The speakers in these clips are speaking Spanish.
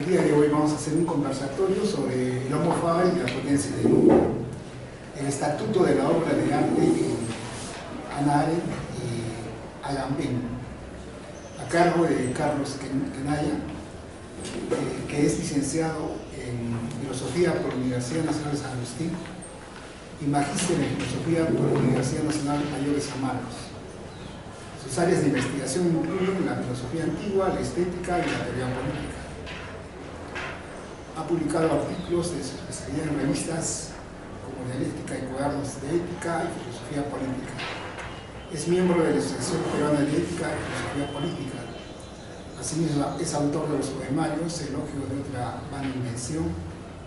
El día de hoy vamos a hacer un conversatorio sobre el Homo Faber y la potencia del número, el estatuto de la obra de arte de Hannah Arendt y Alan Penn, a cargo de Carlos Kenaya, que es licenciado en Filosofía por la Universidad Nacional de San Agustín y magíster en Filosofía por la Universidad Nacional Mayor de San Marcos. Sus áreas de investigación incluyen la filosofía antigua, la estética y la teoría política. Ha publicado artículos de su especialidad en revistas como Dialéctica y Cuadernos de Ética y Filosofía Política. Es miembro de la Asociación Peruana de Ética y Filosofía Política. Asimismo, es autor de los poemarios Elogio de otra vana invención,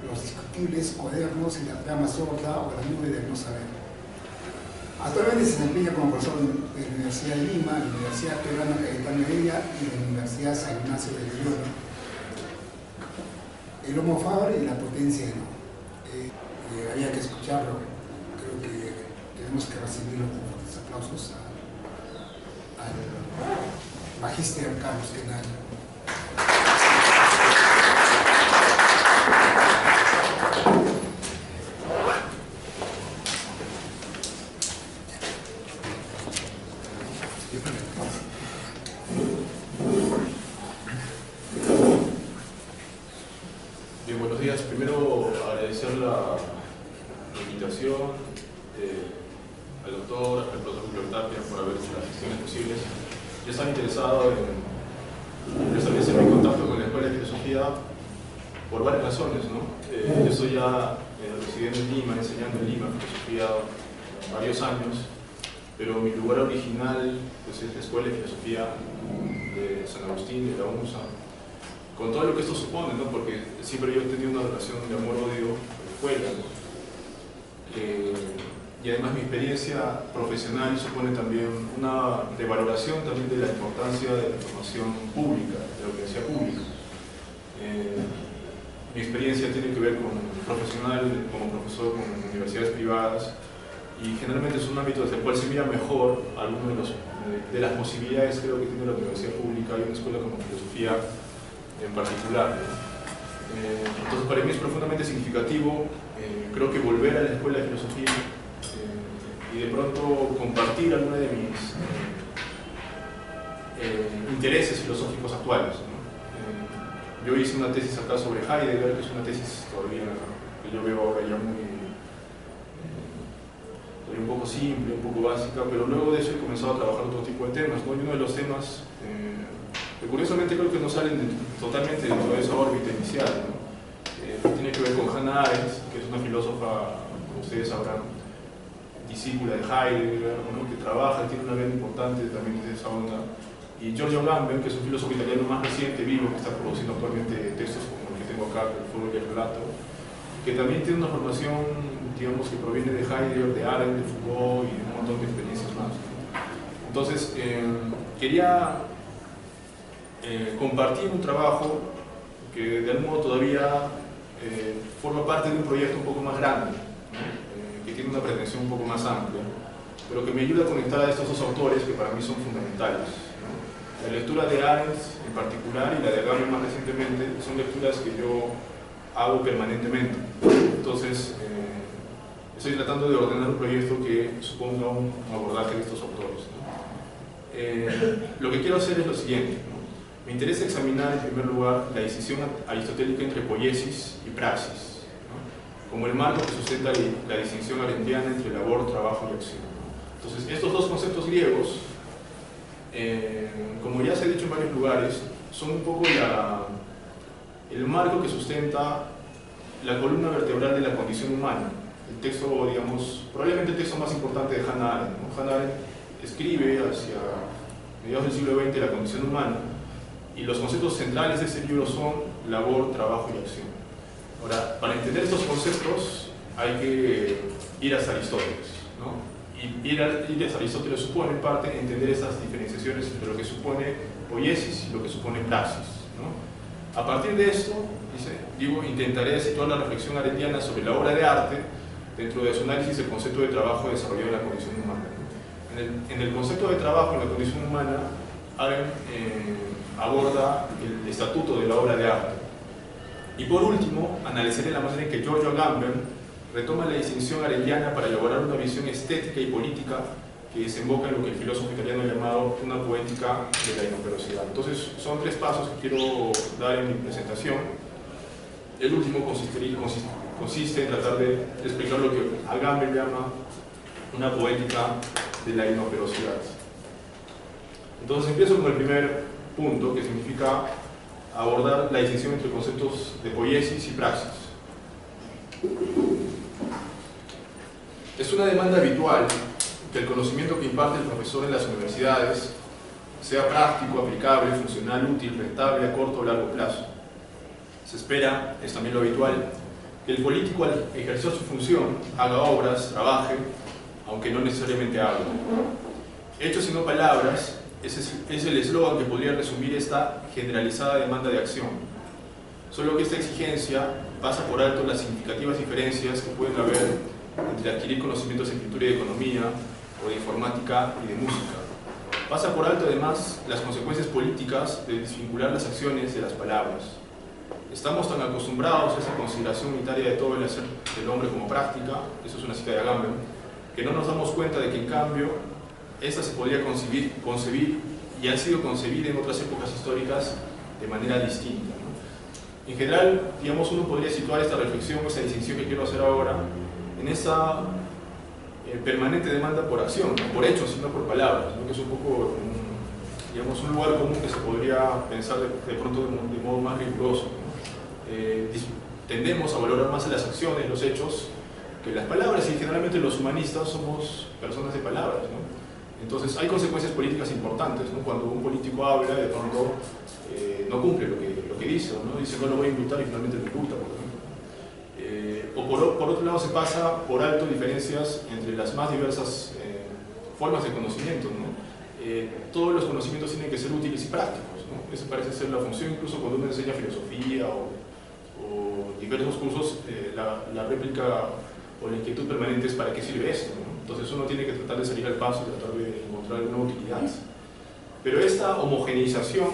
Los discutibles, Cuadernos y la trama sorda o La nube del no saber. Actualmente se desempeña como profesor de la Universidad de Lima, la Universidad Peruana Cayetano Heredia y la Universidad San Ignacio de Loyola. El Homo Faber y la potencia del número. Había que escucharlo. Creo que tenemos que recibirlo con fuertes aplausos al magíster Carlos Kenaya. Bien, buenos días. Primero agradecer la invitación al doctor, al profesor Julio Tapia por haber hecho las gestiones posibles. Yo estaba interesado en establecer mi contacto con la Escuela de Filosofía por varias razones, ¿no? Yo estoy ya residiendo en Lima, enseñando en Lima filosofía varios años, pero mi lugar original pues, es la Escuela de Filosofía de San Agustín, de la UNSA, con todo lo que esto supone, ¿no? Porque siempre yo he tenido una relación de amor-odio con la escuela, ¿no? Y además mi experiencia profesional supone también una revaloración también de la importancia de la formación pública, de la universidad pública. Mi experiencia tiene que ver con profesional, como profesor con universidades privadas, y generalmente es un ámbito desde el cual se mira mejor algunas de las posibilidades, creo, que tiene la universidad pública y una escuela como filosofía en particular. Entonces para mí es profundamente significativo, creo que volver a la escuela de filosofía y de pronto compartir algunos de mis intereses filosóficos actuales, ¿no? Yo hice una tesis acá sobre Heidegger, que es una tesis todavía que yo veo ahora ya un poco simple, un poco básica, pero luego de eso he comenzado a trabajar otro tipo de temas, ¿no? Y uno de los temas que curiosamente creo que no salen totalmente dentro de esa órbita inicial, ¿no? Tiene que ver con Hannah Arendt, que es una filósofa, como ustedes sabrán, discípula de Heidegger, ¿no? Que trabaja, tiene una vena importante también desde esa onda, y Giorgio Agamben, que es un filósofo italiano más reciente, vivo, que está produciendo actualmente textos como el que tengo acá, El fuego y el relato, que también tiene una formación, digamos, que proviene de Heidegger, de Arendt, de Foucault y de un montón de experiencias más, ¿no? Entonces, quería compartir un trabajo que de algún modo todavía forma parte de un proyecto un poco más grande, ¿no? Que tiene una pretensión un poco más amplia, pero que me ayuda a conectar a estos dos autores que para mí son fundamentales, ¿no? La lectura de Arendt en particular y la de Agamben más recientemente son lecturas que yo hago permanentemente. Entonces estoy tratando de ordenar un proyecto que suponga un abordaje de estos autores, ¿no? Lo que quiero hacer es lo siguiente, ¿no? Me interesa examinar en primer lugar la distinción aristotélica entre poiesis y praxis, ¿no? Como el marco que sustenta la distinción arendtiana entre labor, trabajo y acción, ¿no? Entonces, estos dos conceptos griegos, como ya se ha dicho en varios lugares, son un poco el marco que sustenta la columna vertebral de la condición humana. El texto, digamos, probablemente el texto más importante de Hannah Arendt, ¿no? Hannah Arendt escribe hacia mediados del siglo XX La condición humana, y los conceptos centrales de ese libro son labor, trabajo y acción. Ahora, para entender estos conceptos hay que ir hasta Aristóteles, ¿no? Y ir hasta Aristóteles supone, en parte, entender esas diferenciaciones entre lo que supone poiesis y lo que supone praxis, ¿no? A partir de esto, intentaré situar la reflexión arendtiana sobre la obra de arte dentro de su análisis del concepto de trabajo desarrollado en la condición humana. En el concepto de trabajo en la condición humana, Arendt aborda el estatuto de la obra de arte, Y por último, analizaré la manera en que Giorgio Agamben retoma la distinción areliana para elaborar una visión estética y política que desemboca en lo que el filósofo italiano ha llamado una poética de la inoperosidad. Entonces, son 3 pasos que quiero dar en mi presentación. El último consiste en tratar de explicar lo que Agamben llama una poética de la inoperosidad. Entonces, empiezo con el primer punto, que significa abordar la distinción entre conceptos de poiesis y praxis. Es una demanda habitual que el conocimiento que imparte el profesor en las universidades sea práctico, aplicable, funcional, útil, rentable a corto o largo plazo. Se espera, es también lo habitual, que el político al ejercer su función haga obras, trabaje, aunque no necesariamente hable. Hechos y no palabras es el eslogan que podría resumir esta generalizada demanda de acción. Solo que esta exigencia pasa por alto las significativas diferencias que pueden haber entre adquirir conocimientos de escritura y de economía, o de informática y de música. Pasa por alto además las consecuencias políticas de desvincular las acciones de las palabras. Estamos tan acostumbrados a esa consideración unitaria de todo el hacer del hombre como práctica, eso es una cita de Agamben, que no nos damos cuenta de que en cambio esta se podría concebir y ha sido concebida en otras épocas históricas de manera distinta, ¿no? En general, digamos, uno podría situar esta reflexión, esta distinción que quiero hacer ahora, en esa permanente demanda por acción, no por hechos, sino por palabras, ¿no? Que es un poco, digamos, un lugar común que se podría pensar de pronto de modo más riguroso, ¿no? Tendemos a valorar más las acciones, los hechos, que las palabras, y generalmente los humanistas somos personas de palabras, ¿no? Entonces hay consecuencias políticas importantes, ¿no? Cuando un político habla, de pronto no cumple lo que dice, ¿no? Dice no lo voy a indultar y finalmente lo indulta, por ejemplo. O por otro lado se pasa por alto diferencias entre las más diversas formas de conocimiento, ¿no? Todos los conocimientos tienen que ser útiles y prácticos, ¿no? Esa parece ser la función, incluso cuando uno enseña filosofía o diversos cursos, la réplica o la inquietud permanente es ¿para qué sirve esto?, ¿no? Entonces uno tiene que tratar de salir al paso y tratar de encontrar alguna utilidad. Pero esta homogeneización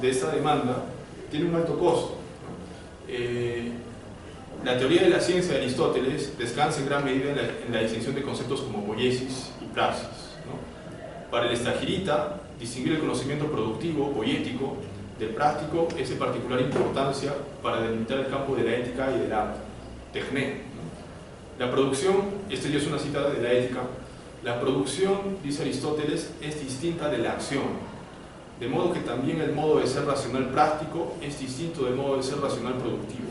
de esta demanda tiene un alto costo, ¿no? La teoría de la ciencia de Aristóteles descansa en gran medida en la distinción de conceptos como poiesis y praxis, ¿no? Para el estagirita, distinguir el conocimiento productivo, poético, del práctico es de particular importancia para delimitar el campo de la ética y del arte, techné. La producción, esta ya es una cita de la ética, la producción, dice Aristóteles, es distinta de la acción, de modo que también el modo de ser racional práctico es distinto del modo de ser racional productivo.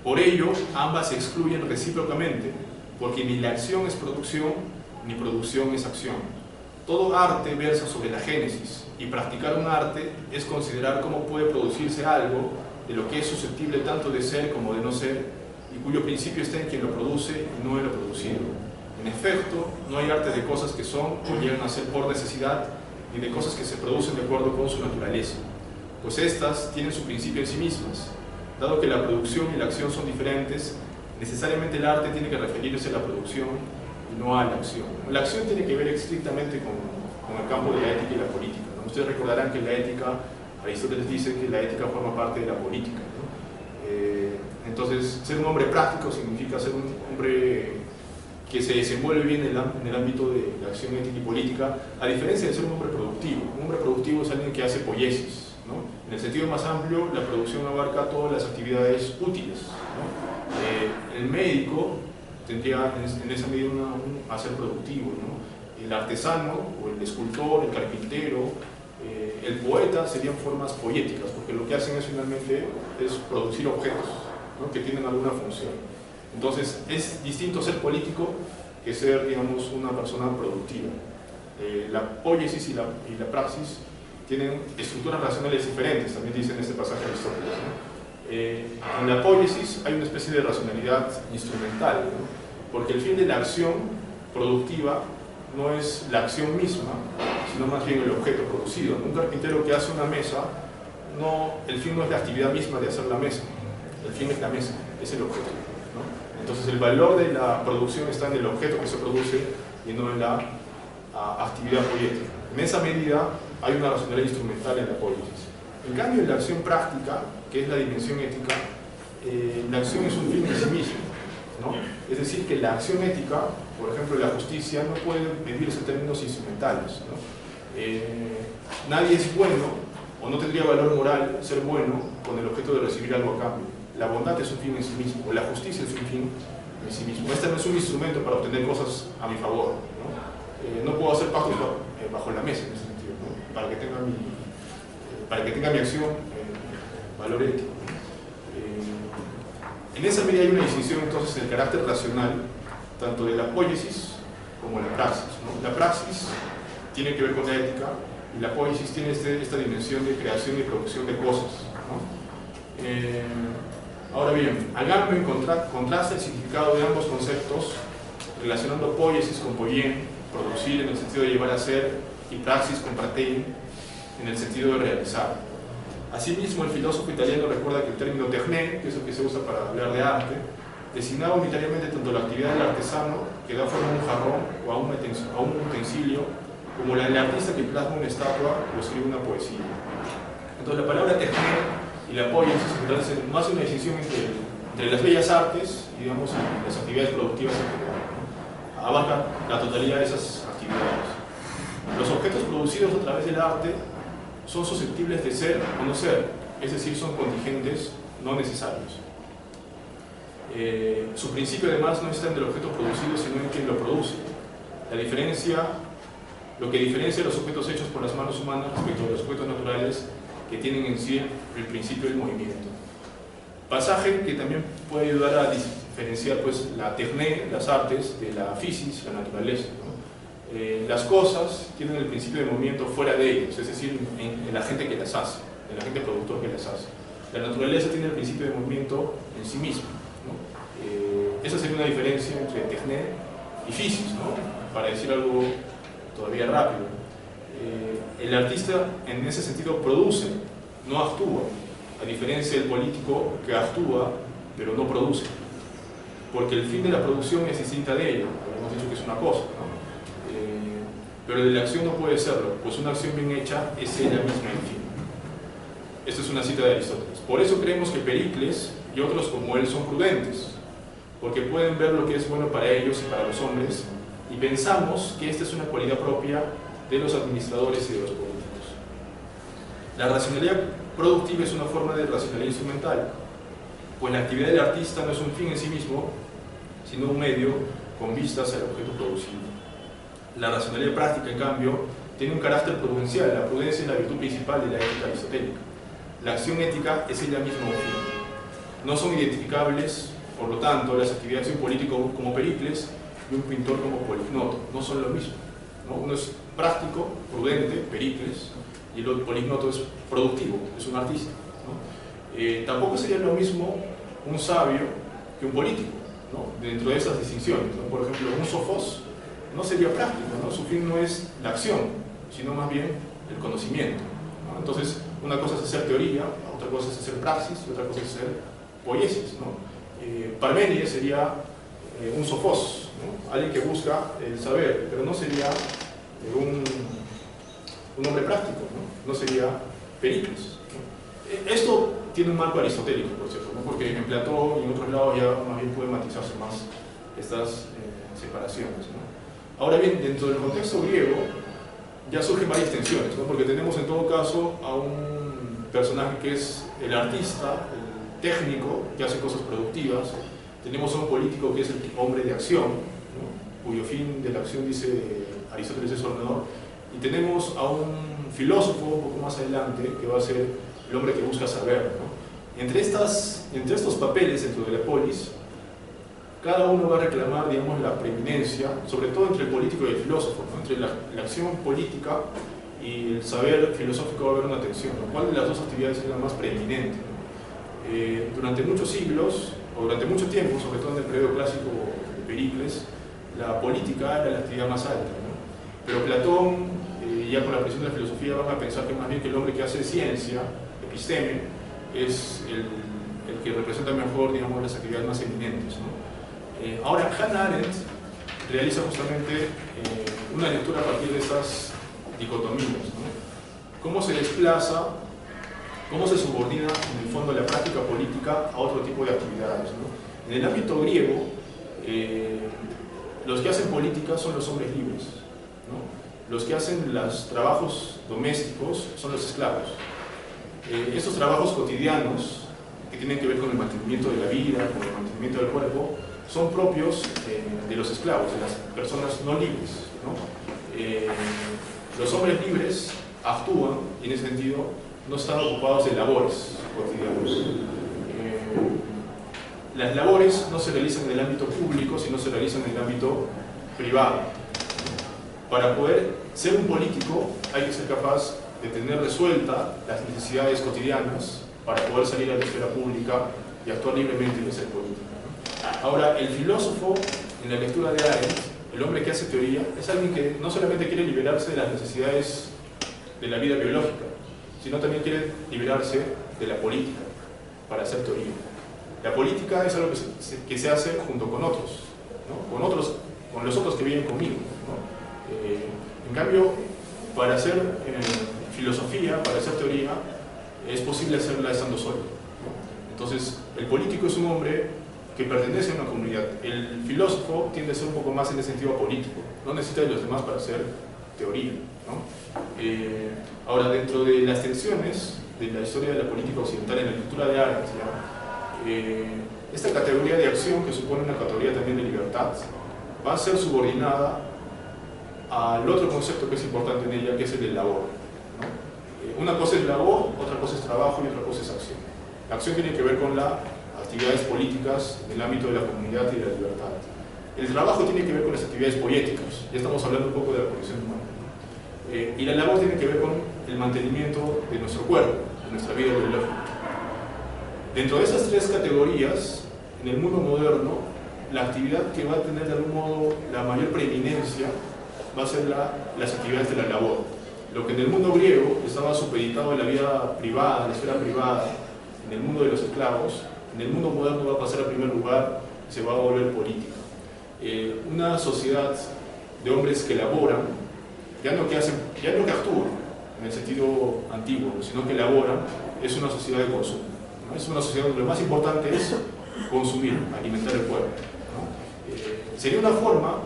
Por ello, ambas se excluyen recíprocamente, porque ni la acción es producción, ni producción es acción. Todo arte versa sobre la génesis, y practicar un arte es considerar cómo puede producirse algo de lo que es susceptible tanto de ser como de no ser, y cuyo principio está en quien lo produce y no en lo producido. En efecto, no hay arte de cosas que son o llegan a ser por necesidad, ni de cosas que se producen de acuerdo con su naturaleza, pues éstas tienen su principio en sí mismas. Dado que la producción y la acción son diferentes, necesariamente el arte tiene que referirse a la producción y no a la acción. La acción tiene que ver estrictamente con el campo de la ética y la política, ¿no? Ustedes recordarán que la ética, Aristóteles dice que la ética forma parte de la política, ¿no? Entonces, ser un hombre práctico significa ser un hombre que se desenvuelve bien en el ámbito de la acción ética y política, a diferencia de ser un hombre productivo. Un hombre productivo es alguien que hace poiesis, ¿no? En el sentido más amplio, la producción abarca todas las actividades útiles, ¿no? El médico tendría en esa medida un hacer productivo, ¿no? El artesano o el escultor, el carpintero, el poeta serían formas poéticas, porque lo que hacen es finalmente es producir objetos, ¿no? Que tienen alguna función. Entonces es distinto ser político que ser, digamos, una persona productiva. La poiesis y la praxis tienen estructuras racionales diferentes, también dice en este pasaje Aristóteles, ¿no? En la poiesis hay una especie de racionalidad instrumental, ¿no? Porque el fin de la acción productiva no es la acción misma, sino más bien el objeto producido. Un carpintero que hace una mesa, el fin no es la actividad misma de hacer la mesa, el fin es la mesa, es el objeto, ¿no? Entonces el valor de la producción está en el objeto que se produce y no en la actividad poética. En esa medida hay una racionalidad instrumental en la poiesis. En cambio, en la acción práctica, que es la dimensión ética, la acción es un fin en sí mismo, ¿no? Es decir, que la acción ética, por ejemplo, la justicia, no puede medirse en términos instrumentales, ¿no? Nadie es bueno, o no tendría valor moral ser bueno con el objeto de recibir algo a cambio. La bondad es un fin en sí mismo, o la justicia es un fin en sí mismo. Este no es un instrumento para obtener cosas a mi favor, ¿no? No puedo hacer pactos bajo la mesa en ese sentido, ¿no? Para que tenga mi acción valor ético. En esa medida hay una distinción entonces en el carácter racional tanto de la poiesis como de la praxis, ¿no? La praxis tiene que ver con la ética y la poiesis tiene esta dimensión de creación y producción de cosas, ¿no? Ahora bien, Agamben contrasta el significado de ambos conceptos relacionando poiesis con poien, producir en el sentido de llevar a ser, y praxis con pratein en el sentido de realizar. Asimismo, el filósofo italiano recuerda que el término techné, que es el que se usa para hablar de arte, designaba unitariamente tanto la actividad del artesano, que da forma a un jarrón o a un utensilio, como la del artista que plasma una estatua o escribe una poesía. Entonces, la palabra techné y la poiesis no hace una distinción entre las bellas artes y, digamos, las actividades productivas en general, ¿no? Abarca la totalidad de esas actividades. Los objetos producidos a través del arte son susceptibles de ser o no ser, es decir, son contingentes no necesarios. Su principio además no está en el objeto producido, sino en quien lo produce. Lo que diferencia los objetos hechos por las manos humanas respecto a los objetos naturales que tienen en sí el principio del movimiento. Pasaje que también puede ayudar a diferenciar pues, la techné, las artes, de la physis, la naturaleza, ¿no? Las cosas tienen el principio de movimiento fuera de ellos, es decir, en la gente que las hace, en la gente productor que las hace. La naturaleza tiene el principio de movimiento en sí misma, ¿no? Esa sería una diferencia entre techné y physis, ¿no? Para decir algo todavía rápido. El artista en ese sentido produce, no actúa, a diferencia del político que actúa pero no produce, porque el fin de la producción es distinta de ella. Hemos dicho que es una cosa, ¿no? Pero de la acción no puede serlo, pues una acción bien hecha es ella misma el fin. Esta es una cita de Aristóteles. Por eso creemos que Pericles y otros como él son prudentes, porque pueden ver lo que es bueno para ellos y para los hombres, y pensamos que esta es una cualidad propia de los administradores y de los políticos. La racionalidad productiva es una forma de racionalidad instrumental, pues la actividad del artista no es un fin en sí mismo, sino un medio con vistas al objeto producido. La racionalidad práctica, en cambio, tiene un carácter prudencial. La prudencia es la virtud principal de la ética aristotélica. La acción ética es ella misma un fin. No son identificables, por lo tanto, las actividades de un político como Pericles y un pintor como Polignoto. No son lo mismo, ¿no? Uno es práctico, prudente, Pericles, y el otro Polignoto es productivo, es un artista, ¿no? Tampoco sería lo mismo un sabio que un político, ¿no? Dentro de esas distinciones, ¿no? Por ejemplo, un sofos no sería práctico, ¿no? Su fin no es la acción, sino más bien el conocimiento, ¿no? Entonces, una cosa es hacer teoría, otra cosa es hacer praxis y otra cosa es hacer poiesis, ¿no? Parménides sería un sofos, ¿no? Alguien que busca el saber, pero no sería un hombre práctico, ¿no? No sería Pericles, ¿no? Esto tiene un marco aristotélico, por cierto, ¿no? Porque en Platón y en otros lados ya más bien pueden matizarse más estas separaciones, ¿no? Ahora bien, dentro del contexto griego ya surgen varias tensiones, ¿no? Porque tenemos en todo caso a un personaje que es el artista, el técnico, que hace cosas productivas. Tenemos a un político que es el hombre de acción, ¿no? Cuyo fin de la acción, dice Aristóteles, es ordenador. Y tenemos a un filósofo un poco más adelante que va a ser el hombre que busca saber, ¿no? Entre estos papeles dentro de la polis, cada uno va a reclamar, digamos, la preeminencia, sobre todo entre el político y el filósofo, ¿no? Entre la acción política y el saber filosófico va a haber una tensión, ¿no? ¿Cuál de las dos actividades es la más preeminente, ¿no? Durante muchos siglos, o durante mucho tiempo, sobre todo en el periodo clásico de Pericles, la política era la actividad más alta, ¿no? Pero Platón, ya con la presión de la filosofía, van a pensar que más bien que el hombre que hace ciencia, episteme, es el que representa mejor, digamos, las actividades más eminentes, ¿no? Ahora, Hannah Arendt realiza justamente una lectura a partir de estas dicotomías, ¿no? Cómo se desplaza cómo se subordina en el fondo la práctica política a otro tipo de actividades, ¿no? En el ámbito griego, los que hacen política son los hombres libres, ¿no? Los que hacen los trabajos domésticos son los esclavos. Estos trabajos cotidianos, que tienen que ver con el mantenimiento de la vida, con el mantenimiento del cuerpo, son propios de los esclavos, de las personas no libres, ¿no? Los hombres libres actúan, y en ese sentido no están ocupados de labores cotidianos. Las labores no se realizan en el ámbito público, sino se realizan en el ámbito privado. Para poder ser un político hay que ser capaz de tener resueltas las necesidades cotidianas para poder salir a la esfera pública y actuar libremente y ser política, ¿no? Ahora, el filósofo, en la lectura de Arendt, el hombre que hace teoría, es alguien que no solamente quiere liberarse de las necesidades de la vida biológica, sino también quiere liberarse de la política para hacer teoría. La política es algo que se hace junto con otros, ¿no? Con los otros que viven conmigo, ¿no? En cambio, para hacer filosofía, para hacer teoría, es posible hacerla estando solo, ¿no? Entonces, el político es un hombre que pertenece a una comunidad. El filósofo tiende a ser un poco más en el sentido político, no necesita de los demás para hacer teoría, ¿no? Ahora, dentro de las tensiones de la historia de la política occidental en la lectura de Arendt, esta categoría de acción, que supone una categoría también de libertad, va a ser subordinada al otro concepto que es importante en ella, que es el de labor, ¿no? Una cosa es labor, otra cosa es trabajo y otra cosa es acción. La acción tiene que ver con las actividades políticas en el ámbito de la comunidad y de la libertad. El trabajo tiene que ver con las actividades poéticas, ya estamos hablando un poco de la condición humana, ¿no? Y la labor tiene que ver con el mantenimiento de nuestro cuerpo, de nuestra vida biológica. Dentro de esas tres categorías, en el mundo moderno, la actividad que va a tener de algún modo la mayor preeminencia va a ser las actividades de la labor. Lo que en el mundo griego estaba supeditado a la vida privada, a la esfera privada, en el mundo de los esclavos, en el mundo moderno va a pasar a primer lugar y se va a volver política. Una sociedad de hombres que laboran, ya no que actúan en el sentido antiguo, sino que laboran, es una sociedad de consumo, ¿no? Es una sociedad donde lo más importante es consumir, alimentar el cuerpo, ¿no? Sería una forma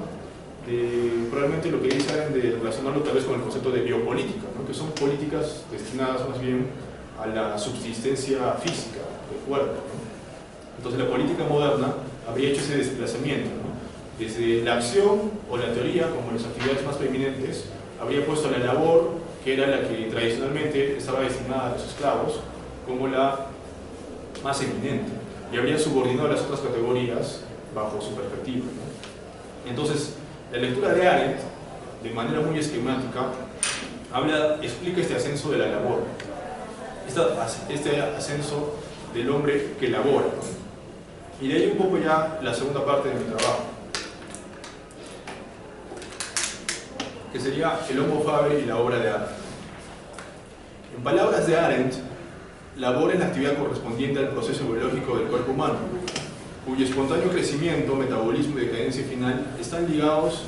de, probablemente lo que dicen, de relacionarlo tal vez con el concepto de biopolítica, ¿no? Que son políticas destinadas más bien a la subsistencia física del cuerpo, ¿no? Entonces la política moderna habría hecho ese desplazamiento, ¿no? Desde la acción o la teoría como las actividades más preeminentes, habría puesto la labor, que era la que tradicionalmente estaba destinada a los esclavos, como la más eminente, y habría subordinado las otras categorías bajo su perspectiva, ¿no? Entonces, la lectura de Arendt, de manera muy esquemática, explica este ascenso de la labor, este ascenso del hombre que labora, ¿no? Y de ahí un poco ya la segunda parte de mi trabajo, que sería el Homo Faber y la obra de Arendt. En palabras de Arendt, labor es la actividad correspondiente al proceso biológico del cuerpo humano, cuyo espontáneo crecimiento, metabolismo y decadencia final están ligados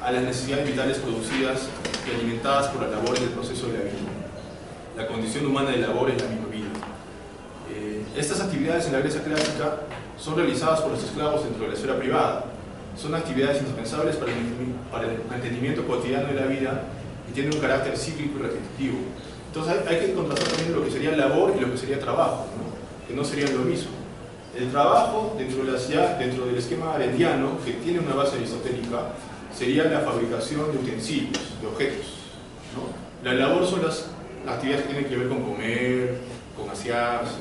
a las necesidades vitales producidas y alimentadas por las labores del proceso de la vida. La condición humana de labor es la misma vida. Estas actividades en la Grecia clásica son realizadas por los esclavos dentro de la esfera privada. Son actividades indispensables para el mantenimiento cotidiano de la vida y tienen un carácter cíclico y repetitivo. Entonces hay que contrastar también lo que sería labor y lo que sería trabajo, ¿no? Que no serían lo mismo. El trabajo, dentro del esquema arendtiano, que tiene una base aristotélica, sería la fabricación de utensilios, de objetos, ¿no? La labor son las actividades que tienen que ver con comer, con asearse,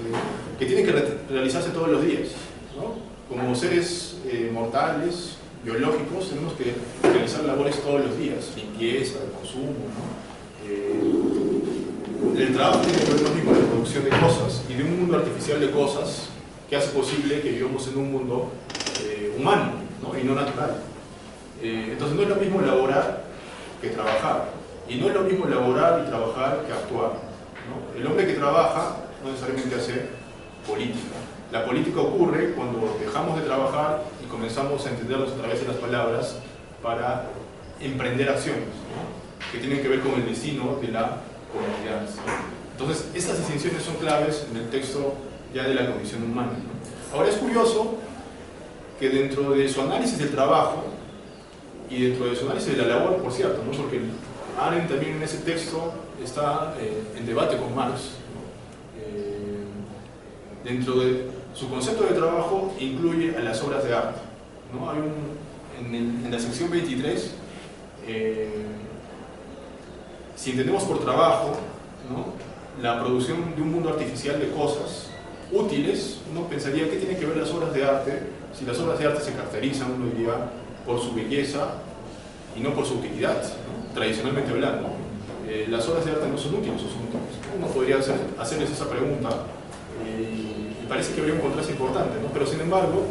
que tienen que realizarse todos los días, ¿no? Como seres mortales, biológicos, tenemos que realizar labores todos los días, limpieza, consumo, ¿no? El trabajo tiene que ver también con la producción de cosas y de un mundo artificial de cosas que hace posible que vivamos en un mundo humano, ¿no? Y no natural. Entonces no es lo mismo laborar que trabajar, y no es lo mismo laborar y trabajar que actuar, ¿no? El hombre que trabaja no necesariamente hace política. La política ocurre cuando dejamos de trabajar y comenzamos a entendernos a través de las palabras para emprender acciones, ¿no? Que tienen que ver con el destino de la comunidad, ¿no? Entonces, estas distinciones son claves en el texto ya de la condición humana, ¿no? Ahora, es curioso que dentro de su análisis del trabajo y dentro de su análisis de la labor, por cierto, ¿no? Porque Arendt también en ese texto está en debate con Marx, ¿no? Dentro de su concepto de trabajo incluye a las obras de arte, ¿no? Hay en la sección 23, si entendemos por trabajo, ¿no?, la producción de un mundo artificial de cosas útiles, uno pensaría que tiene que ver las obras de arte. Si las obras de arte se caracterizan, uno diría, por su belleza y no por su utilidad, ¿no?, tradicionalmente hablando. Las obras de arte no son útiles o son útiles. Uno podría hacerles esa pregunta y parece que habría un contraste importante, ¿no? Pero sin embargo,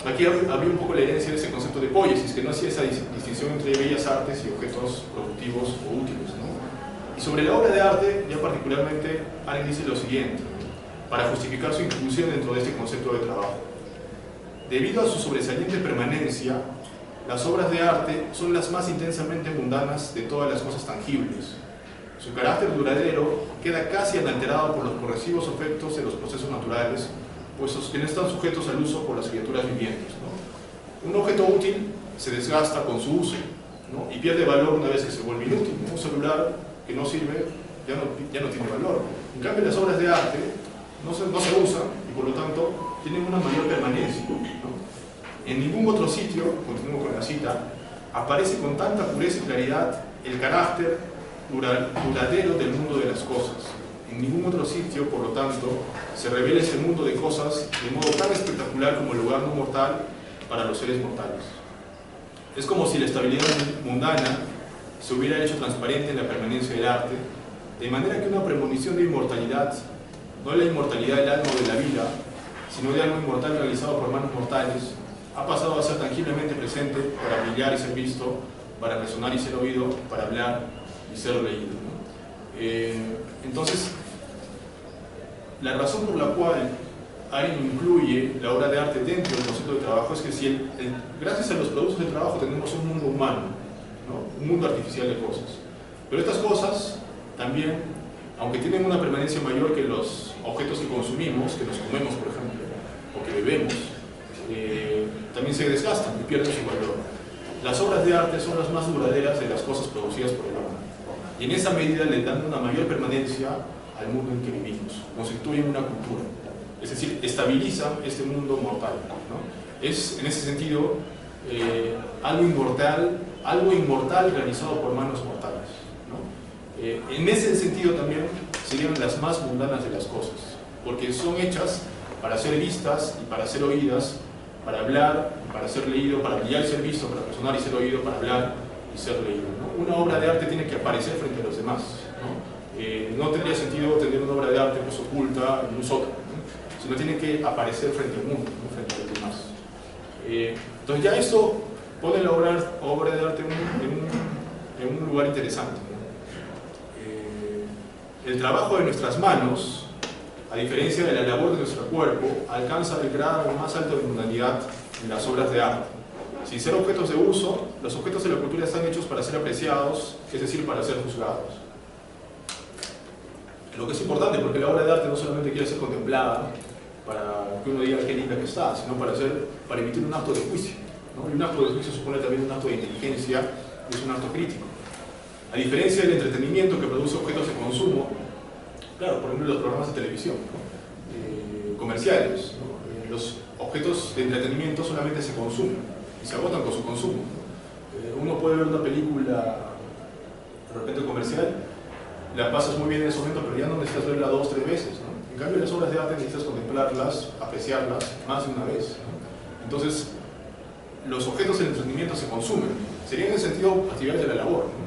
aquí había un poco la herencia de ese concepto de poiesis, que no hacía esa distinción entre bellas artes y objetos productivos o útiles, ¿no? Y sobre la obra de arte, ya particularmente, Arendt dice lo siguiente, para justificar su inclusión dentro de este concepto de trabajo. Debido a su sobresaliente permanencia, las obras de arte son las más intensamente mundanas de todas las cosas tangibles. Su carácter duradero queda casi inalterado por los progresivos efectos de los procesos naturales, puestos que no están sujetos al uso por las criaturas vivientes, ¿no? Un objeto útil se desgasta con su uso, ¿no?, y pierde valor una vez que se vuelve inútil, ¿no? Un celular que no sirve ya no tiene valor. En cambio, las obras de arte no se usan y por lo tanto tienen una mayor permanencia, ¿no? En ningún otro sitio, continúo con la cita, aparece con tanta pureza y claridad el carácter duradero del mundo de las cosas. En ningún otro sitio, por lo tanto, se revela ese mundo de cosas de modo tan espectacular como el lugar no mortal para los seres mortales. Es como si la estabilidad mundana se hubiera hecho transparente en la permanencia del arte, de manera que una premonición de inmortalidad, no la inmortalidad del alma o de la vida, sino de algo inmortal realizado por manos mortales, ha pasado a ser tangiblemente presente para brillar y ser visto, para resonar y ser oído, para hablar y ser leído, ¿no? Entonces, la razón por la cual Arendt incluye la obra de arte dentro del concepto de trabajo es que si gracias a los productos de trabajo tenemos un mundo humano, ¿no?, un mundo artificial de cosas. Pero estas cosas también, aunque tienen una permanencia mayor que los objetos que consumimos, que nos comemos, por ejemplo, o que bebemos, también se desgastan y pierden su valor. Las obras de arte son las más duraderas de las cosas producidas por el hombre, y en esa medida le dan una mayor permanencia al mundo en que vivimos, constituyen una cultura, es decir, estabilizan este mundo mortal, ¿no? Es, en ese sentido, algo inmortal realizado por manos mortales, ¿no? En ese sentido también serían las más mundanas de las cosas, porque son hechas para ser vistas y para ser oídas, para hablar, para ser leído, para brillar y ser visto, para resonar y ser oído, para hablar y ser leído, ¿no? Una obra de arte tiene que aparecer frente a los demás, ¿no? No tendría sentido tener una obra de arte pues oculta en un sótano, ¿no?, sino tiene que aparecer frente al mundo, ¿no?, frente a los demás. Entonces ya esto pone la obra de arte en un lugar interesante, ¿no? El trabajo de nuestras manos, a diferencia de la labor de nuestro cuerpo, alcanza el grado más alto de mundanidad en las obras de arte. Sin ser objetos de uso, los objetos de la cultura están hechos para ser apreciados, es decir, para ser juzgados. Lo que es importante, porque la obra de arte no solamente quiere ser contemplada para que uno diga qué linda que está, sino para emitir un acto de juicio, ¿no? Y un acto de juicio supone también un acto de inteligencia, y es un acto crítico. A diferencia del entretenimiento que produce objetos de consumo, claro, por ejemplo los programas de televisión, ¿no?, comerciales, ¿no?, los objetos de entretenimiento solamente se consumen y se agotan con su consumo. Uno puede ver una película de repente comercial, la pasas muy bien en ese momento, pero ya no necesitas verla 2 o 3 veces, ¿no? En cambio, las obras de arte necesitas contemplarlas, apreciarlas más de una vez, ¿no? Entonces, los objetos del entretenimiento se consumen, serían en el sentido actividades de la labor, ¿no?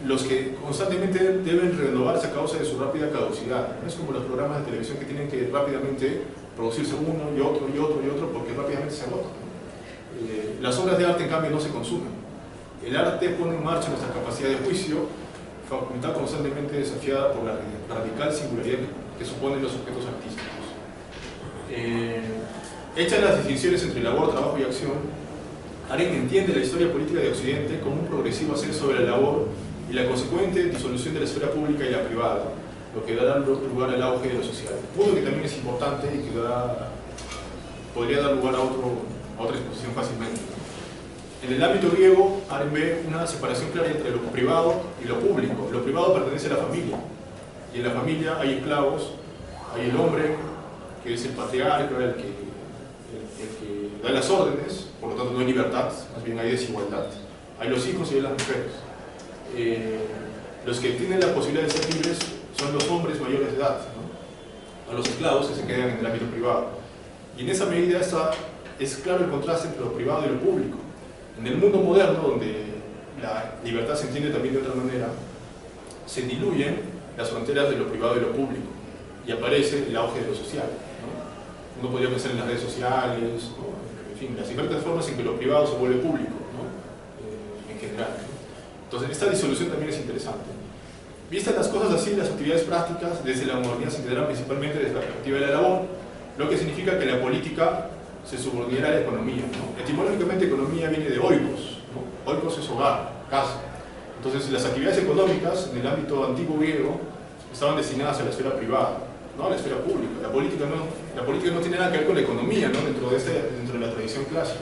Los que constantemente deben renovarse a causa de su rápida caducidad. No es como los programas de televisión que tienen que rápidamente producirse uno y otro y otro y otro porque rápidamente se agotan, ¿no? Las obras de arte, en cambio, no se consumen. El arte pone en marcha nuestra capacidad de juicio, facultad constantemente desafiada por la radical singularidad que suponen los objetos artísticos. Hechas las distinciones entre labor, trabajo y acción, Arendt entiende la historia política de Occidente como un progresivo ascenso de la labor y la consecuente disolución de la esfera pública y la privada, lo que dará lugar al auge de lo social. Punto que también es importante y que podría dar lugar a otra exposición fácilmente. En el ámbito griego, Aren ve una separación clara entre lo privado y lo público. Lo privado pertenece a la familia, y en la familia hay esclavos, hay el hombre, que es el patriarca, el que da las órdenes, por lo tanto no hay libertad, más bien hay desigualdad. Hay los hijos y hay las mujeres. Los que tienen la posibilidad de ser libres son los hombres mayores de edad, ¿no? A los esclavos que se quedan en el ámbito privado. Y en esa medida es claro el contraste entre lo privado y lo público. En el mundo moderno, donde la libertad se entiende también de otra manera, se diluyen las fronteras de lo privado y lo público, y aparece el auge de lo social, ¿no? Uno podría pensar en las redes sociales, ¿no? En fin, las diferentes formas en que lo privado se vuelve público, ¿no? En general, ¿no? Entonces, esta disolución también es interesante. Vistas las cosas así, las actividades prácticas desde la modernidad se entenderán principalmente desde la perspectiva de la labor, lo que significa que la política se subordinará a la economía, ¿no? Etimológicamente, economía viene de oikos, ¿no? Oikos es hogar, casa. Entonces, las actividades económicas en el ámbito antiguo griego estaban destinadas a la esfera privada, ¿no? A la esfera pública. La política no tiene nada que ver con la economía, ¿no? Dentro de la tradición clásica.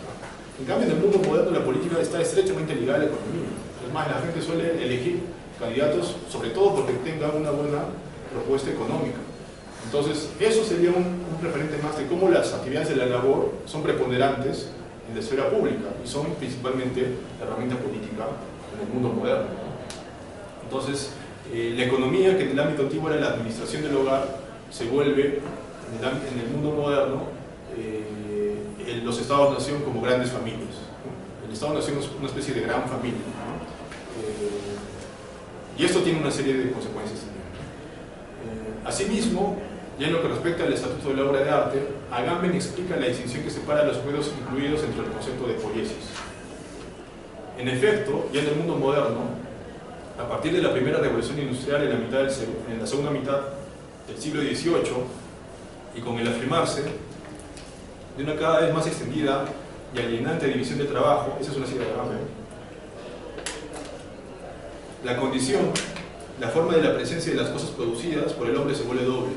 En cambio, en el mundo moderno la política está estrechamente ligada a la economía. Es más, la gente suele elegir candidatos, sobre todo porque tengan una buena propuesta económica. Entonces, eso sería un referente más de cómo las actividades de la labor son preponderantes en la esfera pública y son principalmente la herramienta política en el mundo moderno, ¿no? Entonces, la economía, que en el ámbito antiguo era la administración del hogar, se vuelve en el mundo moderno en los estados-nación como grandes familias, ¿no? El estado-nación es una especie de gran familia, ¿no? Y esto tiene una serie de consecuencias también. Asimismo, ya en lo que respecta al estatuto de la obra de arte, Agamben explica la distinción que separa a los objetos incluidos entre el concepto de poiesis. En efecto, ya en el mundo moderno, a partir de la primera revolución industrial en la segunda mitad del siglo XVIII, y con el afirmarse de una cada vez más extendida y alienante división de trabajo, esa es una cita de Agamben, la condición, la forma de la presencia de las cosas producidas por el hombre se vuelve doble.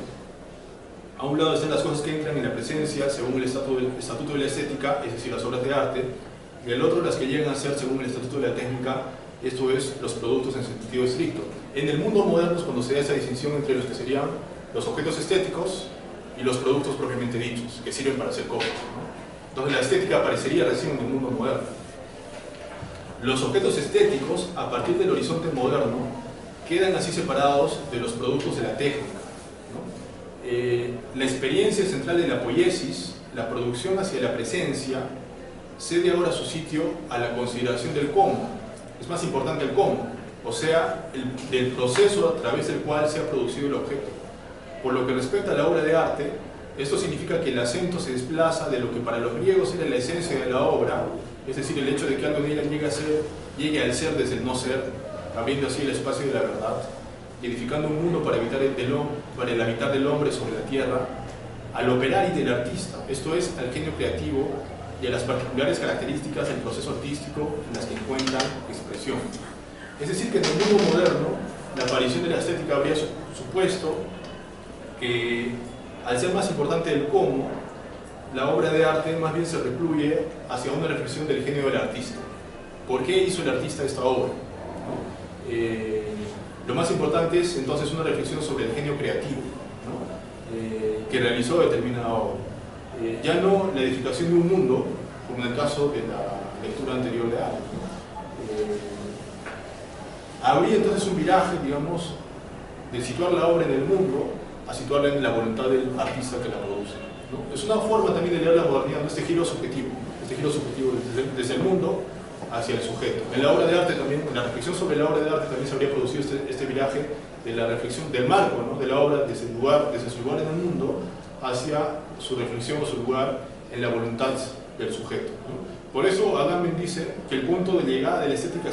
A un lado están las cosas que entran en la presencia según el estatuto de la estética, es decir, las obras de arte, y el otro las que llegan a ser según el estatuto de la técnica, esto es, los productos en sentido estricto. En el mundo moderno es cuando se da esa distinción entre los que serían los objetos estéticos y los productos propiamente dichos, que sirven para hacer cosas, ¿no? Entonces la estética aparecería recién en el mundo moderno. Los objetos estéticos, a partir del horizonte moderno, quedan así separados de los productos de la técnica, ¿no? La experiencia central de la poiesis, la producción hacia la presencia, cede ahora su sitio a la consideración del cómo. Es más importante el cómo, o sea, del proceso a través del cual se ha producido el objeto. Por lo que respecta a la obra de arte, esto significa que el acento se desplaza de lo que para los griegos era la esencia de la obra, es decir, el hecho de que algo en ella llegue al ser desde el no ser, abriendo así el espacio de la verdad, y edificando un mundo para el habitar del hombre sobre la tierra, al operar y del artista, esto es, al genio creativo y a las particulares características del proceso artístico en las que encuentran expresión. Es decir, que en el mundo moderno, la aparición de la estética habría supuesto que, al ser más importante el cómo, la obra de arte más bien se recluye hacia una reflexión del genio del artista. ¿Por qué hizo el artista esta obra? Lo más importante es entonces una reflexión sobre el genio creativo, ¿no? Que realizó determinada obra. Ya no la edificación de un mundo, como en el caso de la lectura anterior de Aren. Habría entonces un viraje, digamos, de situar la obra en el mundo a situarla en la voluntad del artista que la produce, ¿no? Es una forma también de leer la modernidad, ¿no? Este giro subjetivo desde el mundo hacia el sujeto. En la obra de arte también, en la reflexión sobre la obra de arte también se habría producido este viraje de la reflexión del marco, ¿no? De la obra desde su lugar en el mundo hacia su reflexión o su lugar en la voluntad del sujeto, ¿no? Por eso Agamben dice que el punto de llegada de la estética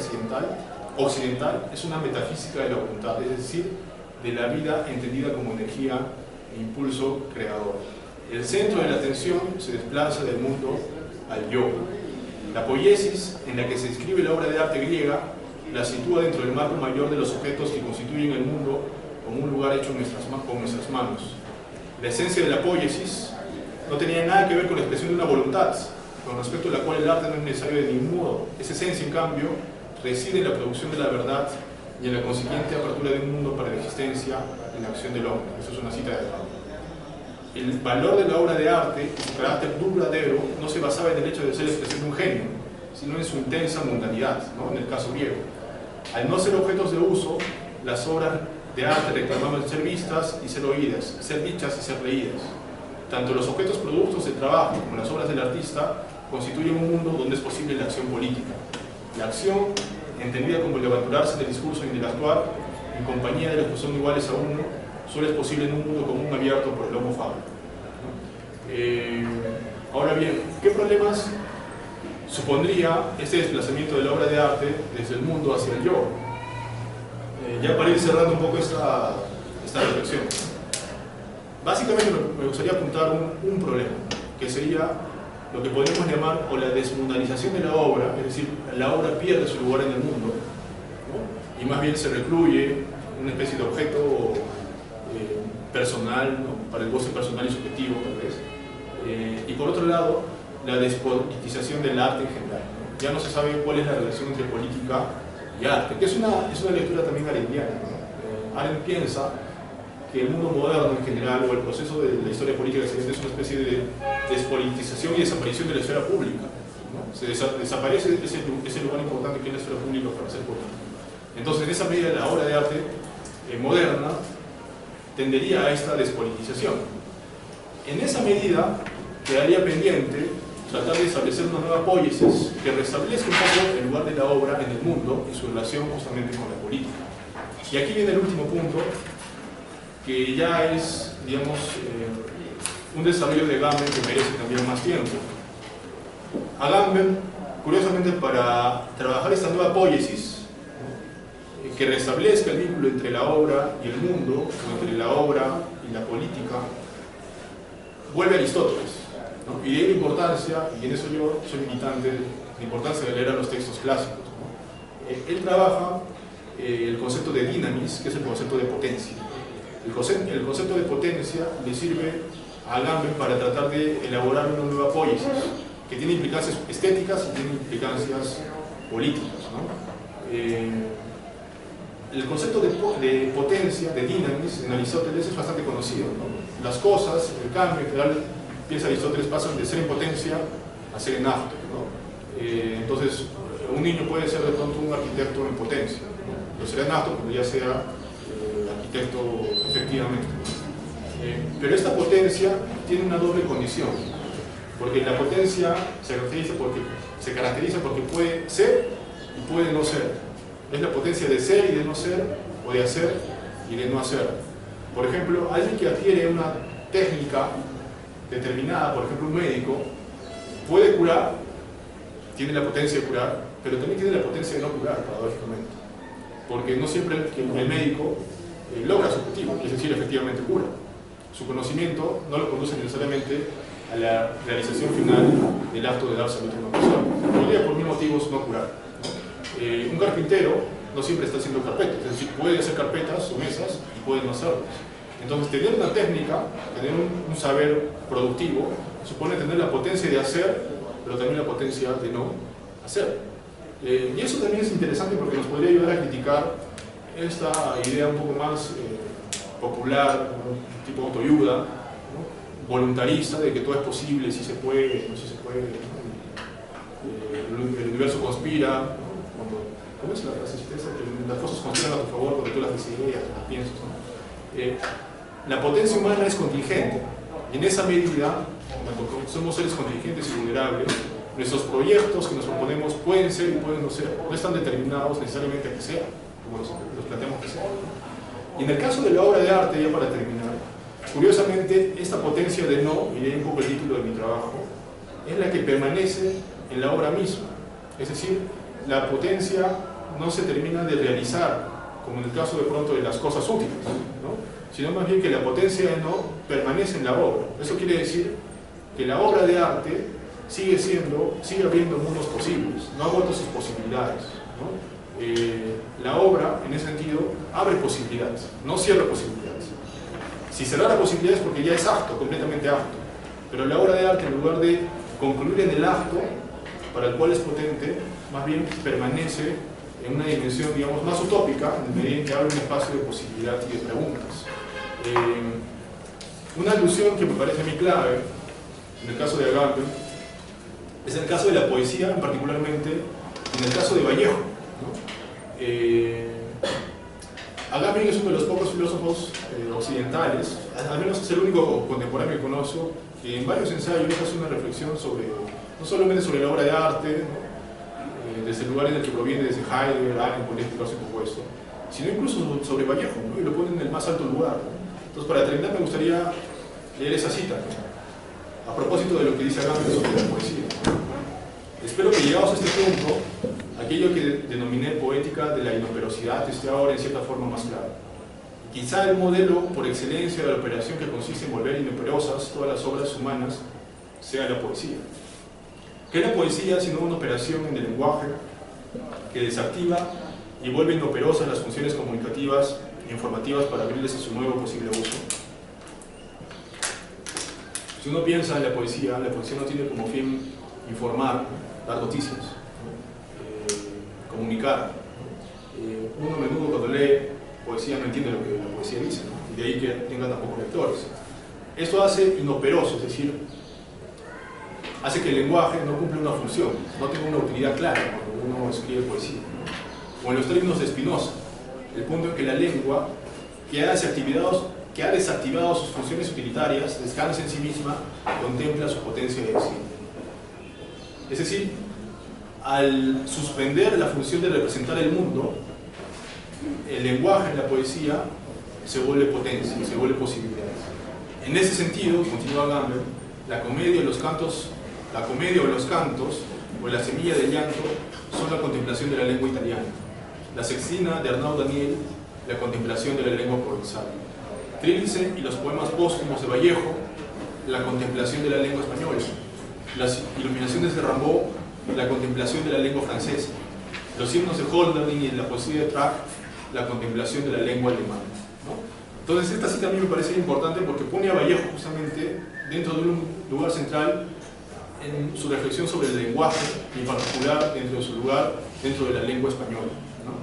occidental es una metafísica de la voluntad, es decir, de la vida entendida como energía e impulso creador. El centro de la atención se desplaza del mundo al yo. La poiesis, en la que se describe la obra de arte griega, la sitúa dentro del marco mayor de los objetos que constituyen el mundo como un lugar hecho con nuestras manos. La esencia de la poiesis no tenía nada que ver con la expresión de una voluntad, con respecto a la cual el arte no es necesario de ningún modo. Esa esencia, en cambio, reside en la producción de la verdad y en la consiguiente apertura de un mundo para la existencia y la acción del hombre. Eso es una cita de Adorno. El valor de la obra de arte, su carácter duradero, no se basaba en el hecho de ser la expresión de un genio, sino en su intensa mundanidad, ¿no? En el caso griego. Al no ser objetos de uso, las obras de arte reclamaban ser vistas y ser oídas, ser dichas y ser leídas. Tanto los objetos productos del trabajo como las obras del artista constituyen un mundo donde es posible la acción política. La acción, entendida como el aventurarse del discurso y del actuar, en compañía de los que son iguales a uno, solo es posible en un mundo común abierto por el homo faber. Ahora bien, ¿qué problemas supondría este desplazamiento de la obra de arte desde el mundo hacia el yo? Ya para ir cerrando un poco esta reflexión. Básicamente me gustaría apuntar un problema, que sería lo que podemos llamar o la desmundanización de la obra, es decir, la obra pierde su lugar en el mundo, ¿no? Y más bien se recluye en una especie de objeto personal, ¿no? Para el goce personal y subjetivo, tal vez. Y por otro lado, la despolitización del arte en general, ¿no? Ya no se sabe cuál es la relación entre política y arte, que es una lectura también arendtiana, ¿no? Arendt piensa que el mundo moderno en general, o el proceso de la historia política es una especie de despolitización y desaparición de la esfera pública, ¿no? Se desaparece ese lugar importante que es la esfera pública para hacer política. Entonces, en esa medida, la obra de arte moderna tendería a esta despolitización. En esa medida, quedaría pendiente tratar de establecer una nueva poiesis que restablezca un poco el lugar de la obra en el mundo y su relación justamente con la política. Y aquí viene el último punto, que ya es, digamos, un desarrollo de Agamben que merece también más tiempo. Agamben, curiosamente, para trabajar esta nueva poiesis, ¿no? Que restablezca el vínculo entre la obra y el mundo, o entre la obra y la política, vuelve a Aristóteles, ¿no? Y de ahí la importancia, y en eso yo soy militante, la importancia de leer a los textos clásicos, ¿no? Él trabaja el concepto de dinamis, que es el concepto de potencia. El concepto de potencia le sirve a Agamben para tratar de elaborar una nueva poiesis que tiene implicancias estéticas y tiene implicancias políticas, ¿no? El concepto de potencia, de dinamis, en Aristóteles es bastante conocido, ¿no? Las cosas, el cambio en general, piensa Aristóteles, pasan de ser en potencia a ser en acto, ¿no? Entonces, un niño puede ser de pronto un arquitecto en potencia, ¿no? Lo será en acto cuando ya sea arquitecto efectivamente. Pero esta potencia tiene una doble condición, porque la potencia se caracteriza porque puede ser y puede no ser. Es la potencia de ser y de no ser, o de hacer y de no hacer. Por ejemplo, alguien que adquiere una técnica determinada, por ejemplo un médico, puede curar, tiene la potencia de curar, pero también tiene la potencia de no curar, paradójicamente, porque no siempre el médico logra su objetivo, es decir, efectivamente cura. Su conocimiento no lo conduce necesariamente a la realización final del acto de dar salud a una persona. Podría por mil motivos no curar, ¿no? Un carpintero no siempre está haciendo carpetas, es decir, puede hacer carpetas o mesas y puede no hacerlas. Entonces, tener una técnica, tener un saber productivo, supone tener la potencia de hacer, pero también la potencia de no hacer. Y eso también es interesante porque nos podría ayudar a criticar esta idea un poco más popular, ¿no? Tipo autoayuda, ¿no? Voluntarista, de que todo es posible, si se puede, no si se puede, ¿no? El universo conspira, ¿no? ¿Cómo es la resistencia? Que las cosas conspiran a tu favor porque tú las deseas, las piensas, ¿no? La potencia humana es contingente, y en esa medida, cuando somos seres contingentes y vulnerables, nuestros proyectos que nos proponemos pueden ser y pueden no ser, no están determinados necesariamente a que sean, como los planteamos que sean. Y en el caso de la obra de arte, ya para terminar, curiosamente, esta potencia de no, y de ahí un poco el título de mi trabajo, es la que permanece en la obra misma. Es decir, la potencia no se termina de realizar, como en el caso de pronto de las cosas útiles, ¿no? Sino más bien que la potencia de no permanece en la obra. Eso quiere decir que la obra de arte sigue habiendo mundos posibles, no ha vuelto sus posibilidades, ¿no? La obra, en ese sentido, abre posibilidades, no cierra posibilidades. Si cerrara posibilidades es porque ya es apto, completamente apto. Pero la obra de arte, en lugar de concluir en el acto para el cual es potente, más bien permanece en una dimensión, digamos, más utópica, en medida en que abre un espacio de posibilidad y de preguntas. Una alusión que me parece a mí clave, en el caso de Agamben, es en el caso de la poesía, particularmente en el caso de Vallejo, ¿no? Agamben es uno de los pocos filósofos occidentales, al menos es el único contemporáneo que conozco, que en varios ensayos hace una reflexión sobre, no solamente sobre la obra de arte, ¿no? Desde el lugar en el que proviene, desde Heidegger, Arendt, por explicarse un poco esto, sino incluso sobre Vallejo, ¿no? Y lo pone en el más alto lugar, ¿no? Entonces, para terminar, me gustaría leer esa cita, ¿no? A propósito de lo que dice Agamben sobre la poesía. Espero que llegados a este punto, aquello que denominé poética de la inoperosidad esté ahora en cierta forma más claro. Quizá el modelo por excelencia de la operación que consiste en volver inoperosas todas las obras humanas sea la poesía. ¿Qué es la poesía sino una operación en el lenguaje que desactiva y vuelve inoperosas las funciones comunicativas e informativas para abrirles a su nuevo posible uso? Si uno piensa en la poesía no tiene como fin informar, dar noticias, ¿no? Comunicar. Uno a menudo cuando lee poesía no entiende lo que la poesía dice, ¿no? Y de ahí que tenga tan pocos lectores. Esto hace inoperoso, es decir, hace que el lenguaje no cumpla una función, no tenga una utilidad clara cuando uno escribe poesía. O en los términos de Spinoza, el punto en que la lengua, que ha desactivado sus funciones utilitarias, descansa en sí misma, contempla su potencia de exilio. Es decir, al suspender la función de representar el mundo, el lenguaje en la poesía se vuelve potencia, se vuelve posibilidad. En ese sentido, continúa Agamben, la comedia o los cantos, o la semilla del llanto, son la contemplación de la lengua italiana. La sextina de Arnaud Daniel, la contemplación de la lengua provenzal. Trilce y los poemas póstumos de Vallejo, la contemplación de la lengua española. Las iluminaciones de Rimbaud, la contemplación de la lengua francesa. Los himnos de Hölderlin y la poesía de Trapp, la contemplación de la lengua alemana, ¿no? Entonces esta cita a mí me parece importante porque pone a Vallejo justamente dentro de un lugar central en su reflexión sobre el lenguaje y en particular dentro de su lugar dentro de la lengua española, ¿no?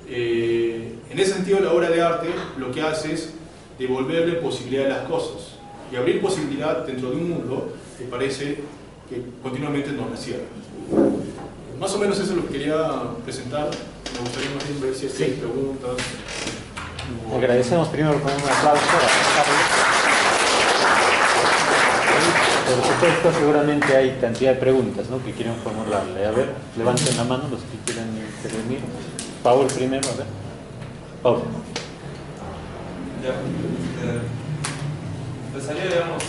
En ese sentido la obra de arte lo que hace es devolverle posibilidad a las cosas y abrir posibilidad dentro de un mundo que parece que continuamente nos la cierra. Más o menos eso es lo que quería presentar. Me gustaría más bien ver si hay preguntas. Agradecemos primero con un aplauso a Carlos. Por supuesto, seguramente hay cantidad de preguntas, ¿no?, que quieren formularle. A ver, levanten la mano los que quieran intervenir. Paul primero, a ver. Paul. Ya, empezaría, digamos,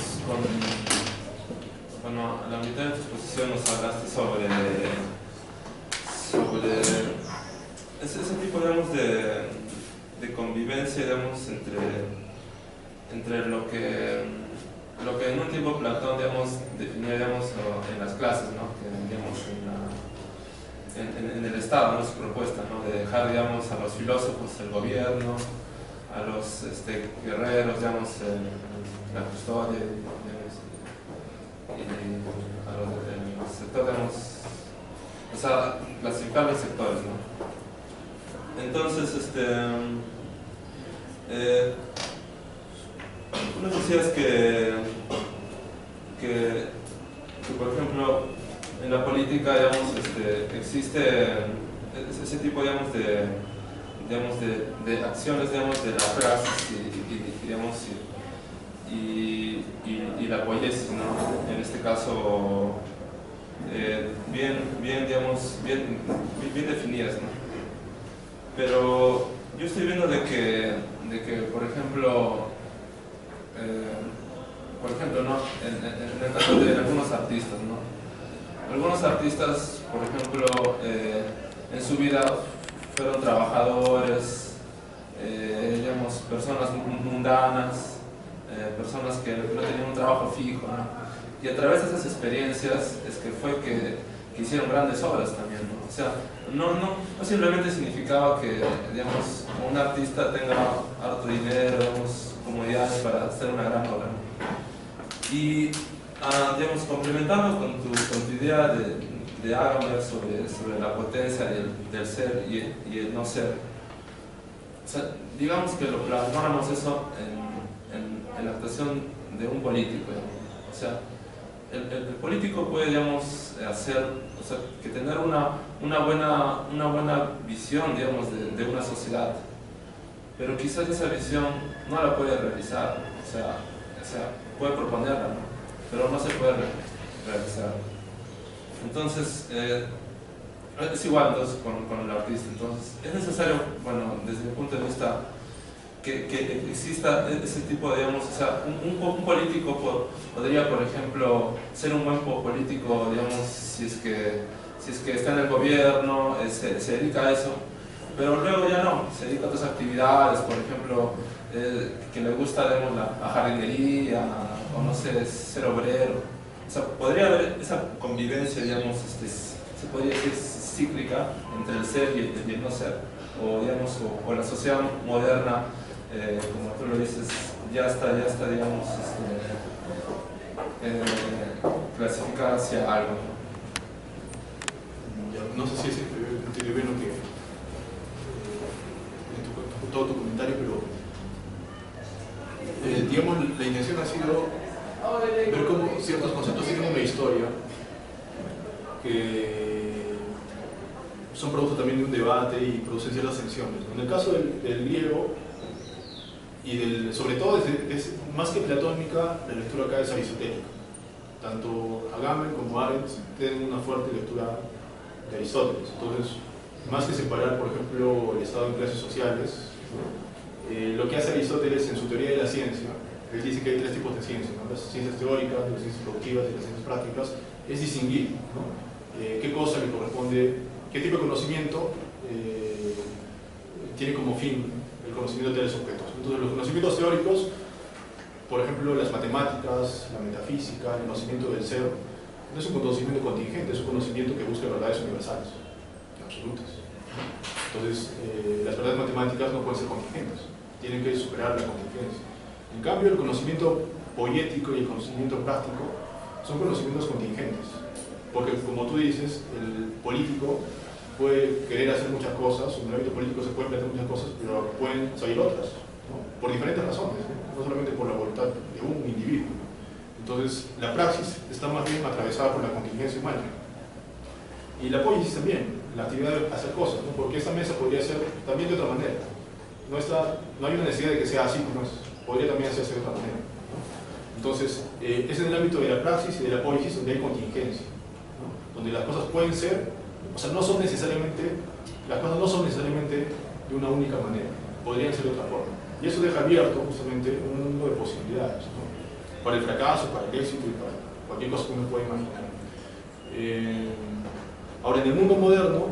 bueno, a la mitad de tu exposición nos hablaste sobre ese tipo, digamos, de convivencia, digamos, entre lo que en un tiempo Platón, digamos, definía, digamos, en las clases, ¿no?, que digamos en el Estado, ¿no?, su propuesta, ¿no?, de dejar, digamos, a los filósofos el gobierno, a los guerreros, digamos, la custodia, digamos, y a los sectores, digamos, o sea, clasificar los sectores, ¿no? Entonces, tú nos decías que por ejemplo, en la política, digamos, existe ese tipo, digamos, de acciones, digamos, de las frases y la poiesis, ¿no? En este caso, digamos, bien definidas, ¿no? Pero yo estoy viendo de que por ejemplo, ¿no?, en el caso de algunos artistas, ¿no? Algunos artistas, por ejemplo, en su vida fueron trabajadores, digamos, personas mundanas, personas que no tenían un trabajo fijo, ¿no? Y a través de esas experiencias es que fue que que hicieron grandes obras también, ¿no? O sea, no simplemente significaba que, digamos, un artista tenga harto dinero, digamos, comodidades para hacer una gran obra, ¿no? Y, digamos, complementando con tu idea de Agamben sobre la potencia del ser y el no ser, o sea, digamos que lo plasmáramos eso en la actuación de un político, ¿no? O sea, el político puede, digamos, hacer, o sea, que tener una buena visión, digamos, de una sociedad, pero quizás esa visión no la puede realizar, o sea puede proponerla, ¿no? Pero no se puede realizar. Entonces, es igual entonces, con el artista. Entonces, es necesario, bueno, desde mi punto de vista, que exista ese tipo de, digamos, o sea, un político podría, por ejemplo, ser un buen político, digamos, si es que está en el gobierno, se dedica a eso, pero luego ya no, se dedica a otras actividades, por ejemplo, que le gusta, digamos, la jardinería, o no sé, ser obrero. O sea, podría haber esa convivencia, digamos, se podría decir cíclica entre el ser y el no ser, o, digamos, o la sociedad moderna, como tú lo dices, ya está digamos, clasificada hacia algo. No sé si entendí bien lo que todo tu comentario, pero digamos, la intención ha sido ver cómo ciertos conceptos tienen una historia que son producto también de un debate y producen ciertas tensiones. En el caso del griego y sobre todo es más que platónica, la lectura acá es aristotélica. Tanto Agamben como Arendt tienen una fuerte lectura de Aristóteles. Entonces, más que separar, por ejemplo, el estado en clases sociales, lo que hace Aristóteles en su teoría de la ciencia, él dice que hay tres tipos de ciencias, ¿no? Las ciencias teóricas, las ciencias productivas y las ciencias prácticas, es distinguir, ¿no? Qué cosa le corresponde, qué tipo de conocimiento tiene como fin el conocimiento de tales objetos. Entonces, los conocimientos teóricos, por ejemplo, las matemáticas, la metafísica, el conocimiento del ser, no es un conocimiento contingente, es un conocimiento que busca verdades universales, absolutas. Entonces, las verdades matemáticas no pueden ser contingentes, tienen que superar la contingencia. En cambio, el conocimiento poético y el conocimiento práctico son conocimientos contingentes, porque, como tú dices, el político puede querer hacer muchas cosas, en el ámbito político se pueden plantear muchas cosas, pero pueden salir otras, ¿no? Por diferentes razones, ¿no? No solamente por la voluntad de un individuo. Entonces, la praxis está más bien atravesada por la contingencia humana. Y la poiesis también, la actividad de hacer cosas, ¿no? Porque esta mesa podría ser también de otra manera. No hay una necesidad de que sea así como es, podría también hacerse de otra manera, ¿no? Entonces, es en el ámbito de la praxis y de la poiesis donde hay contingencia, ¿no? Donde las cosas pueden ser, o sea, las cosas no son necesariamente de una única manera, podrían ser de otra forma. Y eso deja abierto justamente un mundo de posibilidades, ¿no? Para el fracaso, para el éxito y para cualquier cosa que uno pueda imaginar. Ahora, en el mundo moderno,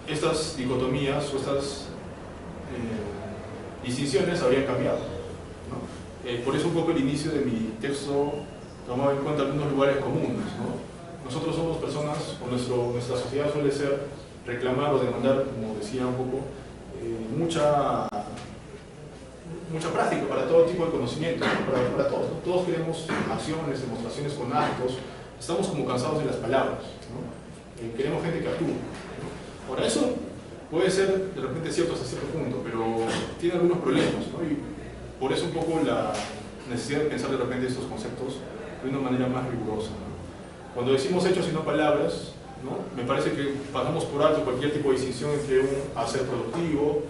estas dicotomías o estas distinciones habrían cambiado, ¿no? Por eso un poco el inicio de mi texto tomaba en cuenta algunos lugares comunes, ¿no? Nosotros somos personas, o nuestra sociedad suele ser reclamar o demandar, como decía un poco, mucha práctica para todo tipo de conocimiento, ¿no? para todos, ¿no? Todos queremos acciones, demostraciones con actos, estamos como cansados de las palabras, ¿no? Queremos gente que actúe, ¿no? Ahora, eso puede ser de repente cierto hasta cierto punto, pero tiene algunos problemas, ¿no? Y por eso un poco la necesidad de pensar de repente estos conceptos de una manera más rigurosa, ¿no? Cuando decimos hechos y no palabras, ¿no? Me parece que pasamos por alto cualquier tipo de distinción entre un hacer productivo,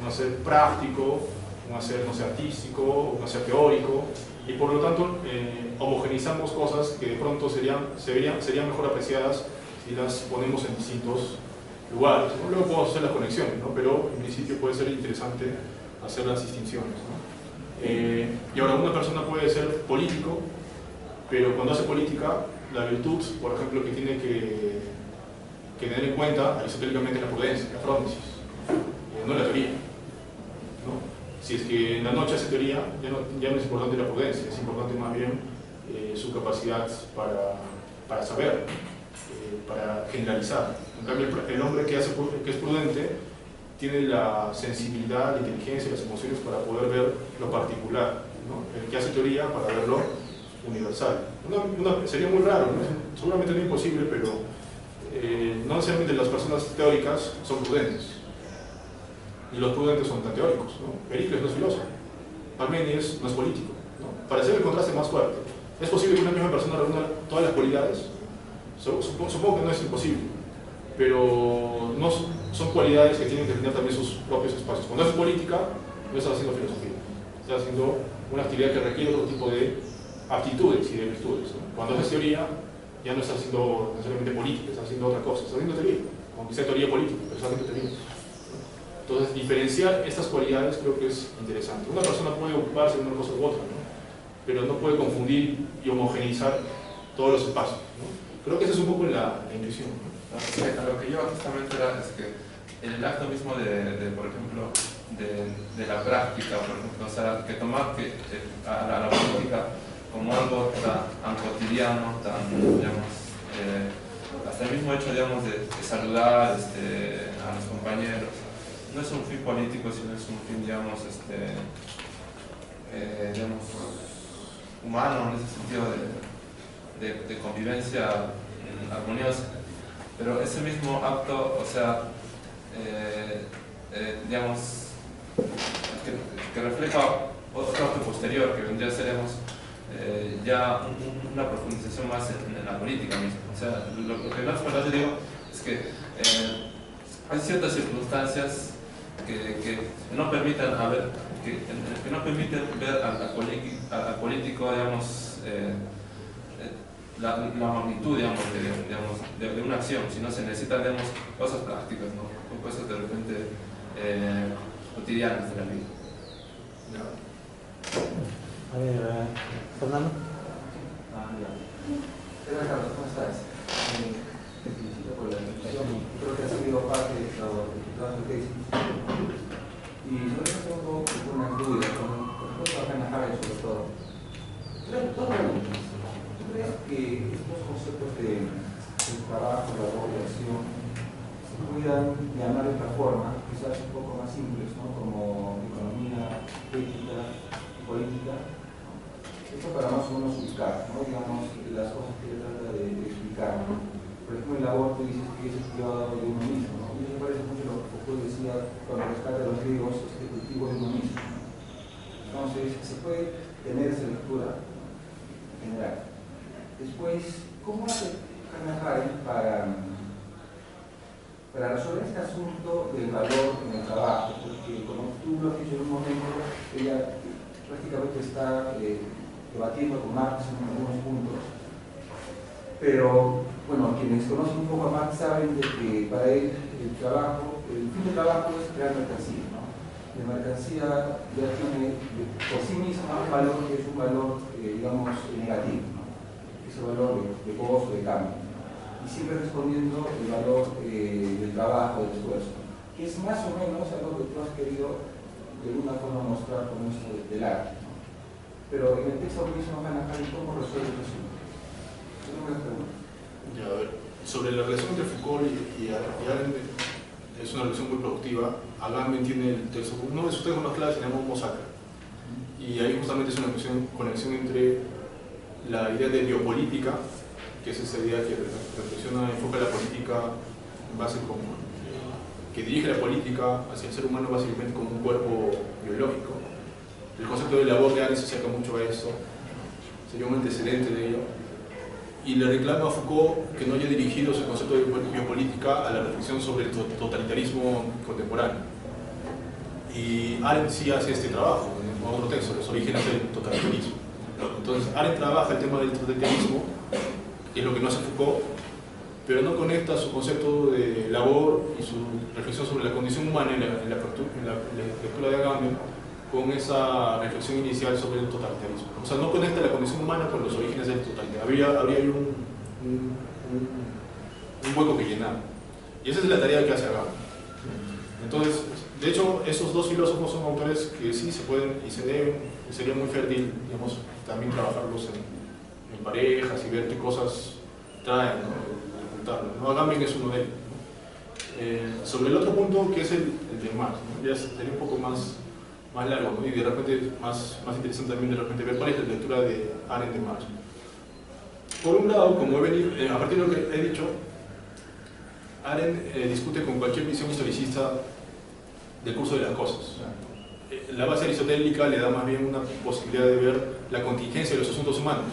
un hacer práctico, un hacer, no sé, artístico, un hacer teórico, y por lo tanto homogeneizamos cosas que de pronto serían mejor apreciadas si las ponemos en distintos lugares, ¿no? Luego podemos hacer las conexiones, ¿no? Pero en principio puede ser interesante hacer las distinciones, ¿no? Y ahora, una persona puede ser político, pero cuando hace política, la virtud, por ejemplo, que tiene que tener en cuenta aristotélicamente la prudencia, la frónesis, no la teoría, ¿no? Si es que en la noche hace teoría, ya no es importante la prudencia, es importante más bien su capacidad para saber, para generalizar. En cambio, el hombre que es prudente tiene la sensibilidad, la inteligencia y las emociones para poder ver lo particular, ¿no? El que hace teoría para verlo universal. Sería muy raro, ¿no? Seguramente no es imposible, pero no necesariamente las personas teóricas son prudentes. Y los prudentes son tan teóricos, ¿no? Pericles no es filósofo, Parménides no es político, ¿no? Para hacer el contraste más fuerte, ¿es posible que una misma persona reúna todas las cualidades? Supongo que no es imposible, pero no son cualidades que tienen que tener también sus propios espacios. Cuando es política, no estás haciendo filosofía, estás haciendo una actividad que requiere otro tipo de aptitudes y de virtudes, ¿no? Cuando es teoría, ya no estás haciendo necesariamente política, estás haciendo otra cosa, estás haciendo teoría, aunque sea teoría política, pero estás haciendo teoría. Entonces, diferenciar estas cualidades creo que es interesante. Una persona puede ocuparse de una cosa u otra, ¿no? Pero no puede confundir y homogeneizar todos los espacios, ¿no? Creo que esa es un poco la intuición, ¿no? Lo que yo justamente era es que el acto mismo por ejemplo, de la práctica, por ejemplo, o sea, que tomar a la política como algo tan cotidiano, tan, digamos, hasta el mismo hecho, digamos, de saludar a los compañeros, no es un fin político, sino es un fin, digamos, digamos, humano, en ese sentido de convivencia armoniosa. Pero ese mismo acto, o sea, digamos, que refleja otro acto posterior, que vendría a ser, ya una profundización más en la política misma. O sea, lo que más yo digo es que hay ciertas circunstancias que no permiten que no permiten ver al político, digamos, la magnitud, digamos, de una acción, sino se necesitan, digamos, cosas prácticas, ¿no? Cosas de repente cotidianas de la vida. A ver, Fernando. Hola Carlos, ¿cómo estás? Te felicito por la invitación. Creo que ha sido parte de tu trabajo de tesis. Y sobre eso tengo unas dudas, por ejemplo, acá en la Harvard sobre todo. Dos preguntas. ¿Tú crees que estos conceptos de trabajo, labor y acción se puedan llamar de otra forma, quizás un poco más simples, ¿no? Como economía, ética y política? Esto para más o menos ubicar, ¿no? Digamos, las cosas que se trata de explicar, ¿no? Por ejemplo, el labor tú dices que es el cuidado de uno mismo, ¿no? Y me parece mucho lo que Foucault decía cuando rescata a los griegos, el cultivo de uno mismo, ¿no? Entonces, se puede tener esa lectura general. Después, ¿cómo hace Hannah Arendt para resolver este asunto del valor en el trabajo? Porque, como tú lo has dicho en un momento, ella prácticamente está debatiendo con Marx en algunos puntos, pero bueno, quienes conocen un poco a Marx saben de que para él el fin del trabajo es crear mercancía, ¿no? La mercancía ya tiene por sí misma un valor que es un valor, digamos, negativo, ¿no? Es el valor de gozo, de cambio, ¿no? Y siempre respondiendo el valor del trabajo, del esfuerzo, que es más o menos algo que tú has querido de alguna forma mostrar con esto del arte, ¿no? Pero en el texto mismo van a dejar cómo resuelve el asunto. Es una buena pregunta. Ya, a ver, sobre la relación entre Foucault y Arendt, es una relación muy productiva. Agamben tiene el texto, uno de sus textos más claros se llama Homo Sacra, y ahí justamente es una conexión entre la idea de biopolítica, que es esa idea que reflexiona, enfoca la política en base como que dirige la política hacia el ser humano básicamente como un cuerpo biológico. El concepto de labor de Arendt se acerca mucho a eso, sería un antecedente de ello, y le reclama a Foucault que no haya dirigido su concepto de biopolítica a la reflexión sobre el totalitarismo contemporáneo. Y Arendt sí hace este trabajo en otro texto, los orígenes del totalitarismo. Entonces Arendt trabaja el tema del totalitarismo, que es lo que no hace Foucault, pero no conecta su concepto de labor y su reflexión sobre la condición humana en la lectura de Agamben con esa reflexión inicial sobre el totalitarismo. O sea, no conecta la condición humana con los orígenes del totalitarismo. Habría ahí un hueco que llenar. Y esa es la tarea que hace Agamben. Entonces, de hecho, esos dos filósofos son autores que sí se pueden y se deben, y sería muy fértil, digamos, también trabajarlos en parejas y ver qué cosas traen, ¿no? comentarlo, ¿no? Agamben es uno de ellos, ¿no? Sobre el otro punto, que es el de Marx, ¿no? Ya sería un poco más largo, ¿no? Y de repente más interesante también de repente ver cuál es la lectura de Arendt de Marx. Por un lado, como he venido, a partir de lo que he dicho, Arendt discute con cualquier visión historicista del curso de las cosas. La base aristotélica le da más bien una posibilidad de ver la contingencia de los asuntos humanos,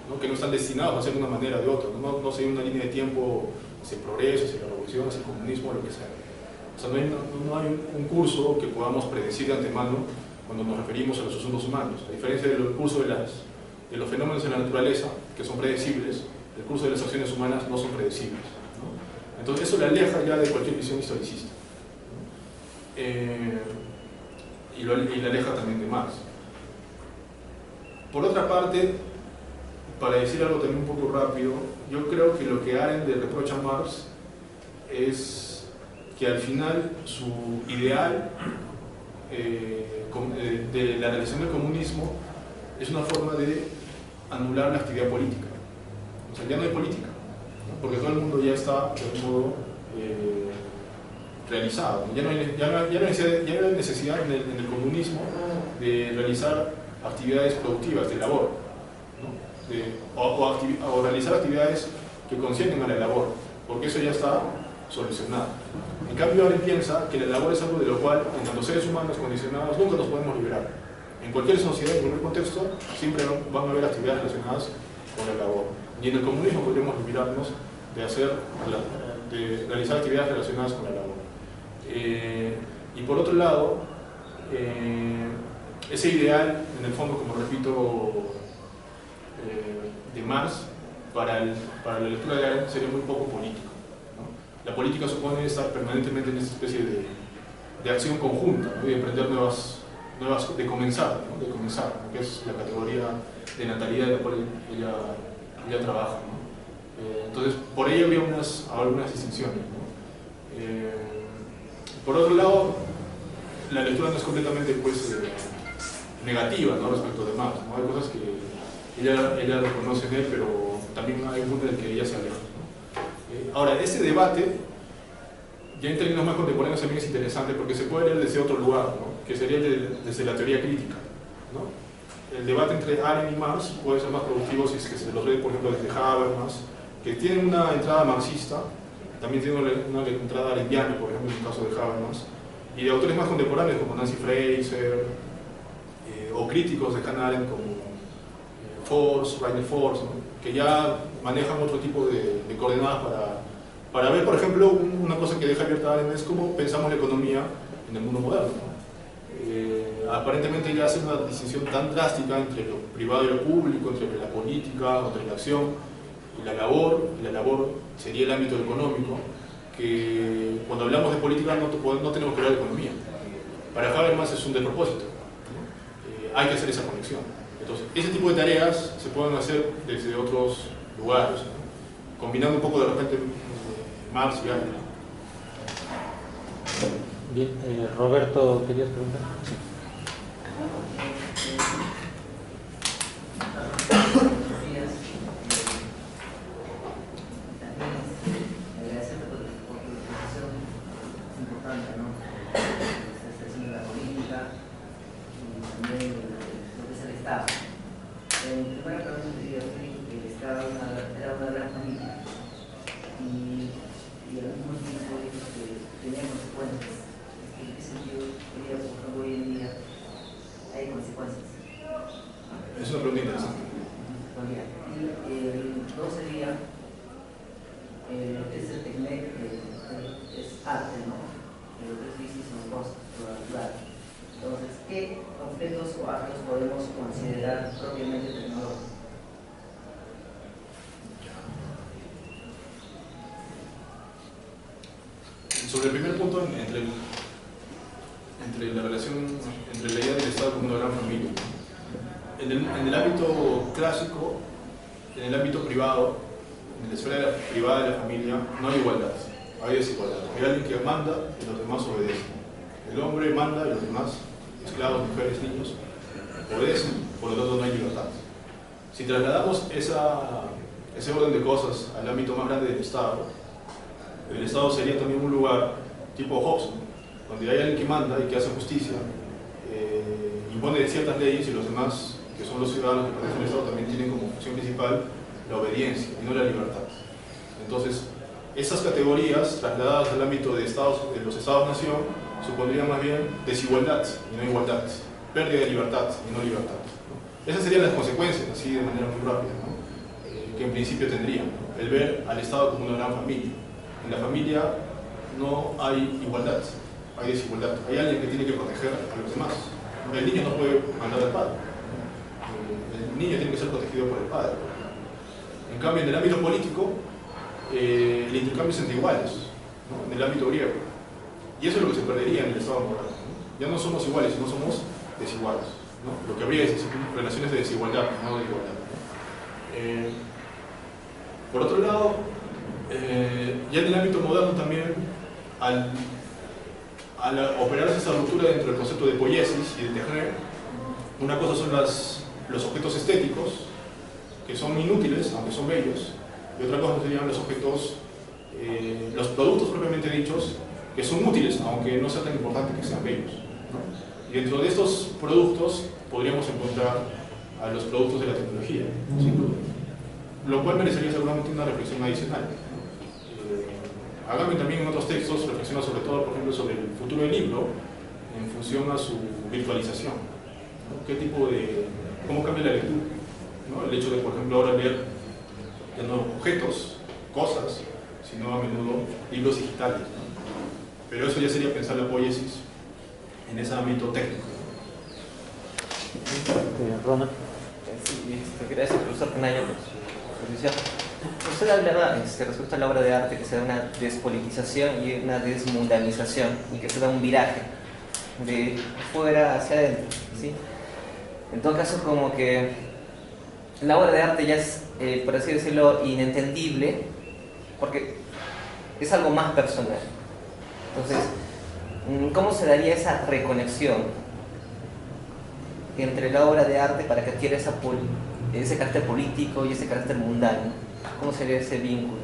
¿no? Que no están destinados a ser de una manera o de otra, no sigue una línea de tiempo hacia el progreso, hacia la revolución, hacia el comunismo, lo que sea. O sea, no hay un curso que podamos predecir de antemano cuando nos referimos a los asuntos humanos. A diferencia del curso de los fenómenos en la naturaleza, que son predecibles, el curso de las acciones humanas no son predecibles, ¿no? Entonces eso le aleja ya de cualquier visión historicista, ¿no? Y le aleja también de Marx. Por otra parte, para decir algo también un poco rápido, yo creo que lo que Arendt le reprocha a Marx es que al final su ideal de la realización del comunismo es una forma de anular la actividad política. O sea, ya no hay política, ¿no? Porque todo el mundo ya está de un modo realizado. Ya no hay necesidad en el comunismo de realizar actividades productivas, de labor, ¿no? O realizar actividades que conciernen a la labor, porque eso ya está solucionado. En cambio, Arendt piensa que la labor es algo de lo cual, en tanto seres humanos condicionados, nunca nos podemos liberar. En cualquier sociedad, en cualquier contexto, siempre van a haber actividades relacionadas con la labor. Y en el comunismo podríamos liberarnos de realizar actividades relacionadas con la labor. Y por otro lado, ese ideal, en el fondo, como repito, de Marx, para la lectura de Arendt sería muy poco político, ¿no? La política supone estar permanentemente en esta especie de acción conjunta, ¿no? Y de emprender de comenzar, ¿no? De comenzar, ¿no? Que es la categoría de natalidad de la cual ella trabaja, ¿no? Entonces, por ello había algunas distinciones, ¿no? Por otro lado, la lectura no es completamente pues, negativa, ¿no? Respecto de Marx, ¿no? Hay cosas que ella reconoce en él, pero también hay un punto en el que ella se aleja, ¿no? Ahora, este debate, ya en términos más contemporáneos, también es interesante porque se puede leer desde otro lugar, ¿no? Que sería desde la teoría crítica, ¿no? El debate entre Arendt y Marx puede ser más productivo si es que se lo lee, por ejemplo, desde Habermas, que tiene una entrada marxista, también tiene una entrada arendtiana, por ejemplo, en el caso de Habermas, y de autores más contemporáneos como Nancy Fraser, o críticos de Hannah Arendt como Rainer Force, ¿no? Que ya manejan otro tipo de coordenadas para ver, por ejemplo, una cosa que deja abierta Arendt es cómo pensamos la economía en el mundo moderno, ¿no? Aparentemente ella hace una distinción tan drástica entre lo privado y lo público, entre la política, entre la acción y la labor sería el ámbito económico, que cuando hablamos de política no tenemos que hablar de economía. Para Habermas es un despropósito, ¿no? Hay que hacer esa conexión. Entonces, ese tipo de tareas se pueden hacer desde otros lugares, ¿no? Combinando un poco de repente Marx y Arendt. Bien, Roberto, ¿querías preguntar? Sí. Buenos días. También agradecerte por tu exposición importante, ¿no? Esta expresión de la política y también lo que es el Estado. En primera pregunta diría que el Estado era una gran familia y al mismo tiempo tenía consecuencias. ¿En qué sentido diría, por ejemplo, hoy en día hay consecuencias? Es una pregunta interesante. Y dos sería lo que es el TECMEC, es arte, ¿no? Lo que es física son cosas, natural. Entonces, ¿qué objetos o actos podemos considerar propiamente tecnológicos? Sobre el primer punto, entre la relación, entre la idea del Estado como una gran familia, en el ámbito clásico, en el ámbito privado, en la esfera privada de la familia, no hay igualdad, hay desigualdad. Hay alguien que manda y los demás obedecen. El hombre manda y los demás, esclavos, mujeres, niños, obedecen, por lo tanto no hay libertad. Si trasladamos ese orden de cosas al ámbito más grande del Estado, El Estado sería también un lugar tipo Hobbes, ¿no? Donde hay alguien que manda y que hace justicia, impone ciertas leyes y los demás, que son los ciudadanos que pertenecen al Estado, también tienen como función principal la obediencia y no la libertad. Entonces, esas categorías trasladadas al ámbito de los Estados-nación supondrían más bien desigualdad y no igualdad, pérdida de libertad y no libertad, ¿no? Esas serían las consecuencias, así de manera muy rápida, ¿no? Que en principio tendrían, ¿no? El ver al Estado como una gran familia. En la familia no hay igualdad, hay desigualdad. Hay alguien que tiene que proteger a los demás. El niño no puede mandar al padre. El niño tiene que ser protegido por el padre. En cambio, en el ámbito político, el intercambio es entre iguales, ¿no? En el ámbito griego. Y eso es lo que se perdería en el Estado moral, ¿no? Ya no somos iguales, sino somos desiguales, ¿no? Lo que habría es relaciones de desigualdad, no de igualdad. Por otro lado, ya en el ámbito moderno también, al operarse esa ruptura dentro del concepto de poiesis y de tejer, una cosa son los objetos estéticos, que son inútiles, aunque son bellos, y otra cosa serían los objetos, los productos propiamente dichos, que son útiles, aunque no sea tan importante que sean bellos, ¿no? Y dentro de estos productos podríamos encontrar a los productos de la tecnología, sin duda, lo cual merecería seguramente una reflexión adicional. Agamben también en otros textos reflexiona sobre todo, por ejemplo, sobre el futuro del libro en función a su virtualización, ¿no? ¿Qué tipo de, cómo cambia la lectura, ¿no? El hecho de, por ejemplo, ahora leer ya no objetos, cosas, sino a menudo libros digitales, ¿no? Pero eso ya sería pensar la poiesis en ese ámbito técnico. Ronald. Sí, gracias, profesor Penayo, por su exposición. Usted hablaba respecto a la obra de arte que se da una despolitización y una desmundanización y que se da un viraje de fuera hacia adentro, ¿sí? En todo caso, como que la obra de arte ya es, por así decirlo, inentendible porque es algo más personal. Entonces, ¿cómo se daría esa reconexión entre la obra de arte para que adquiera ese carácter político y ese carácter mundano? ¿Cómo sería ese vínculo?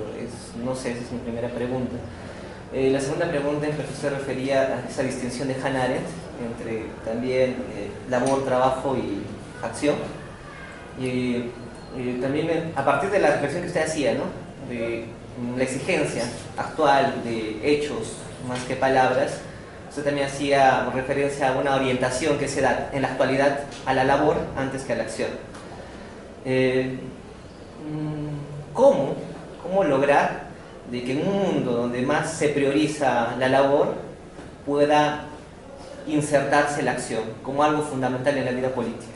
No sé, esa es mi primera pregunta. La segunda pregunta en que usted se refería a esa distinción de Hannah Arendt entre también labor, trabajo y acción. Y también a partir de la reflexión que usted hacía, ¿no? De la exigencia actual de hechos más que palabras, usted también hacía referencia a una orientación que se da en la actualidad a la labor antes que a la acción. ¿Cómo lograr de que en un mundo donde más se prioriza la labor pueda insertarse la acción como algo fundamental en la vida política?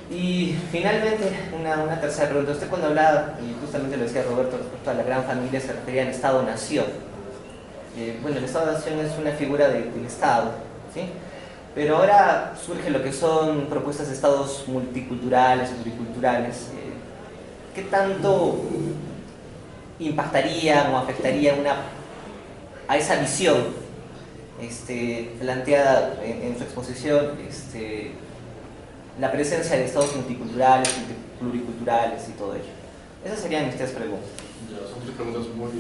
Y finalmente, una tercera pregunta. Usted cuando hablaba, y justamente lo decía Roberto, respecto a la gran familia, se refería al Estado-Nación. Bueno, el Estado-Nación es una figura del Estado, ¿sí? Pero ahora surge lo que son propuestas de estados multiculturales, pluriculturales. ¿Qué tanto impactarían o afectarían a esa visión planteada en su exposición, la presencia de estados multiculturales, pluriculturales y todo ello? Esas serían mis tres preguntas. Ya, son tres preguntas muy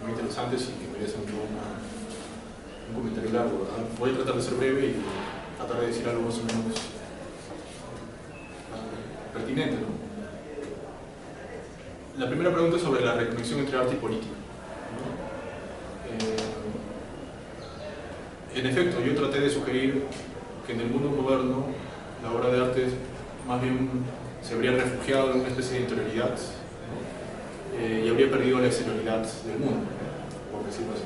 interesantes y que merecen un comentario largo, ¿verdad? Voy a tratar de ser breve y tratar de decir algo más o menos pertinente, ¿no? La primera pregunta es sobre la reconexión entre arte y política, ¿no? En efecto, yo traté de sugerir que en el mundo moderno la obra de arte más bien se habría refugiado en una especie de interioridad, ¿no? Y habría perdido la exterioridad del mundo, por decirlo así.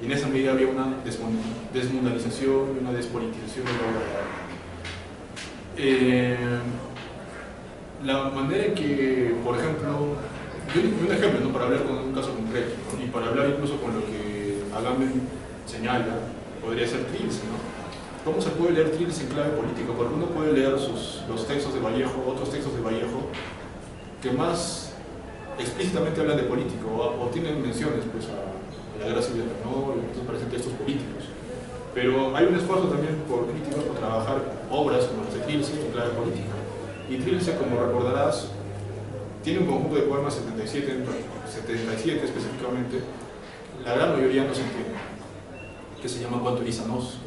Y en esa medida había una desmundanización y una despolitización de la obra de arte. La manera en que, por ejemplo, un ejemplo, ¿no? Para hablar con un caso concreto, ¿no? Y para hablar incluso con lo que Agamben señala, podría ser Trilce, ¿no? ¿Cómo se puede leer Trilce en clave política? Porque uno puede leer los textos de Vallejo, otros textos de Vallejo, que más explícitamente hablan de político o tienen menciones pues, a la guerra civil española, entonces parecen textos políticos. Pero hay un esfuerzo también por críticos por trabajar obras como las de Trilce en clave política. Y Trilce, como recordarás, tiene un conjunto de poemas, 77 específicamente, la gran mayoría no se entiende, que se llama Cuanto Elizanos,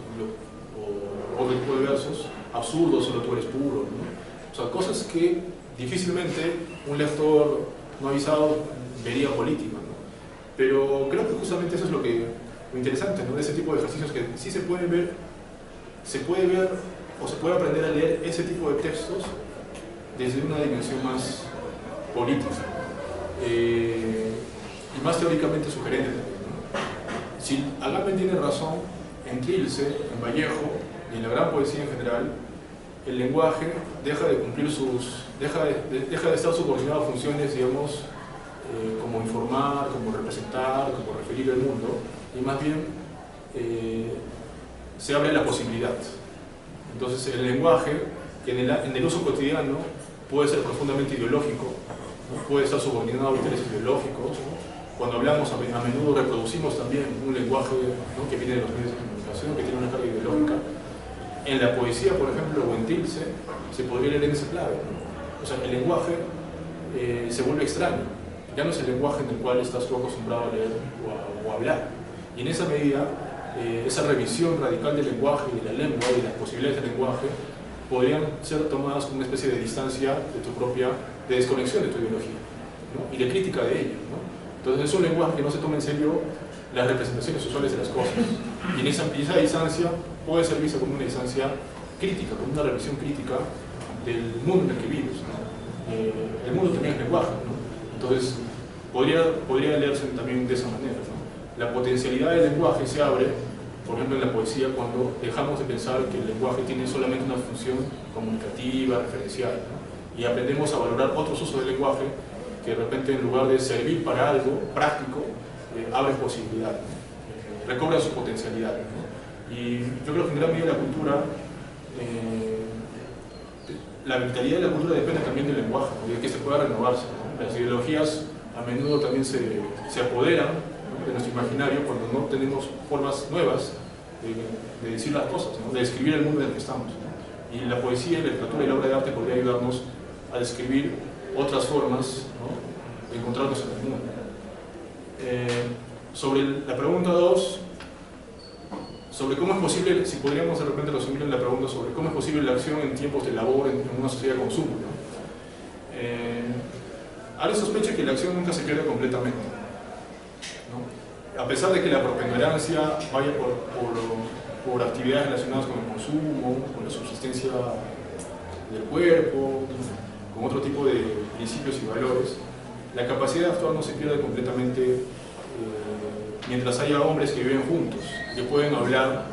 o otro tipo de versos, absurdos, solo tú eres puro, ¿no? O sea, cosas que difícilmente un lector no avisado vería política, ¿no? Pero creo que justamente eso es lo interesante, ¿no? De ese tipo de ejercicios, que sí se puede ver o se puede aprender a leer ese tipo de textos desde una dimensión más política y más teóricamente sugerente también, ¿no? Si Agamben tiene razón, en Trilce, en Vallejo y en la gran poesía en general, el lenguaje deja de cumplir deja de estar subordinado a funciones, digamos, como informar, como representar, como referir al mundo, y más bien se abre la posibilidad. Entonces el lenguaje, que en el uso cotidiano puede ser profundamente ideológico, ¿no? Puede estar subordinado a intereses ideológicos, ¿no? Cuando hablamos a menudo reproducimos también un lenguaje, ¿no? Que viene de los medios de comunicación, que tiene una carga ideológica. En la poesía, por ejemplo, o en Trilce, se podría leer en ese clave, ¿no? O sea, el lenguaje se vuelve extraño, ya no es el lenguaje en el cual estás tú acostumbrado a leer o a hablar. Y en esa medida, esa revisión radical del lenguaje y de la lengua y de las posibilidades del lenguaje podrían ser tomadas como una especie de distancia de desconexión de tu ideología, ¿no? Y de crítica de ella, ¿no? Entonces es un lenguaje que no se toma en serio las representaciones usuales de las cosas, y esa distancia puede servirse como una distancia crítica, como una revisión crítica del mundo en el que vives, ¿no? El mundo también es lenguaje, ¿no? Entonces podría leerse también de esa manera, ¿no? La potencialidad del lenguaje se abre, por ejemplo, en la poesía, cuando dejamos de pensar que el lenguaje tiene solamente una función comunicativa, referencial, ¿no? Y aprendemos a valorar otros usos del lenguaje que de repente, en lugar de servir para algo práctico, abren posibilidad, ¿no? Recobran su potencialidad, ¿no? Y yo creo que en gran medida la vitalidad de la cultura depende también del lenguaje, ¿no? Y de que se pueda renovarse, ¿no? Las ideologías a menudo también se apoderan, ¿no? De nuestro imaginario cuando no tenemos formas nuevas de decir las cosas, ¿no? De describir el mundo en el que estamos, ¿no? Y la poesía, la literatura y la obra de arte podría ayudarnos a describir otras formas, ¿no? De encontrarnos en el mundo. Sobre la pregunta 2, sobre cómo es posible, si podríamos de repente resumir en la pregunta sobre cómo es posible la acción en tiempos de labor en una sociedad de consumo, ¿no? Ahora sospecha que la acción nunca se pierde completamente, ¿no? A pesar de que la propenderancia vaya por actividades relacionadas con el consumo, con la subsistencia del cuerpo, con otro tipo de principios y valores, la capacidad de actuar no se pierde completamente mientras haya hombres que viven juntos, que pueden hablar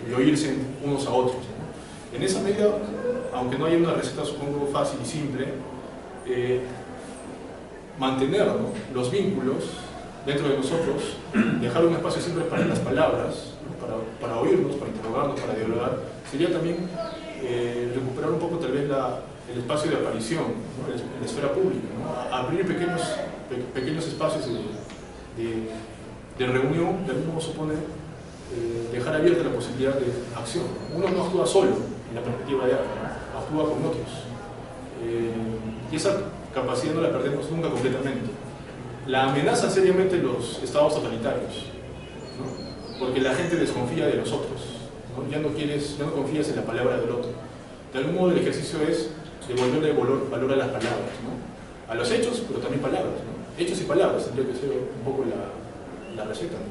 y oírse unos a otros, ¿no? En esa medida, aunque no haya una receta, supongo, fácil y simple, mantener, ¿no? Los vínculos dentro de nosotros, dejar un espacio siempre para las palabras, ¿no? para oírnos, para interrogarnos, para dialogar, sería también recuperar un poco tal vez el espacio de aparición, ¿no? En la esfera pública, ¿no? Abrir pequeños espacios de reunión, de algún modo supone dejar abierta la posibilidad de acción. Uno no actúa solo en la perspectiva de arte, ¿no? Actúa con otros. Y esa capacidad no la perdemos nunca completamente. La amenazan seriamente los estados totalitarios, ¿no? Porque la gente desconfía de los otros, ¿no? Ya no confías en la palabra del otro. De algún modo el ejercicio es devolverle valor a las palabras, ¿no? A los hechos, pero también palabras, ¿no? Hechos y palabras tendría que ser un poco la receta, ¿no?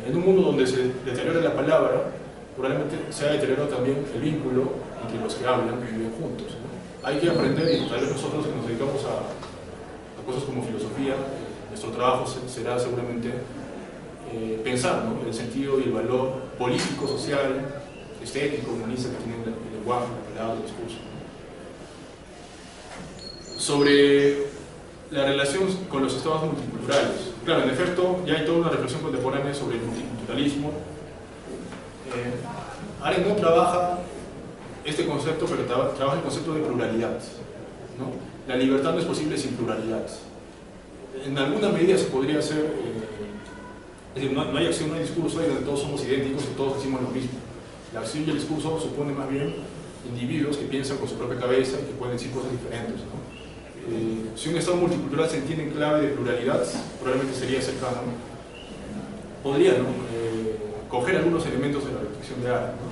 En un mundo donde se deteriora la palabra, probablemente se ha deteriorado también el vínculo entre los que hablan y viven juntos, ¿no? Hay que aprender, y tal vez nosotros que nos dedicamos a cosas como filosofía, nuestro trabajo será seguramente pensar, ¿no? El sentido y el valor político, social, estético, humanista que tiene el lenguaje, la palabra, el discurso, ¿no? Sobre la relación con los estados multiculturales. Claro, en efecto, ya hay toda una reflexión contemporánea sobre el multiculturalismo. Arendt no trabaja este concepto, pero trabaja el concepto de pluralidad, ¿no? La libertad no es posible sin pluralidad. En alguna medida se podría hacer, es decir, no hay acción, no hay discurso, ahí donde todos somos idénticos y todos decimos lo mismo. La acción y el discurso supone más bien individuos que piensan con su propia cabeza y que pueden decir cosas diferentes, ¿no? Si un Estado multicultural se entiende en clave de pluralidad, probablemente sería cercano, podría, ¿no? Coger algunos elementos de la reflexión de Arendt, ¿no?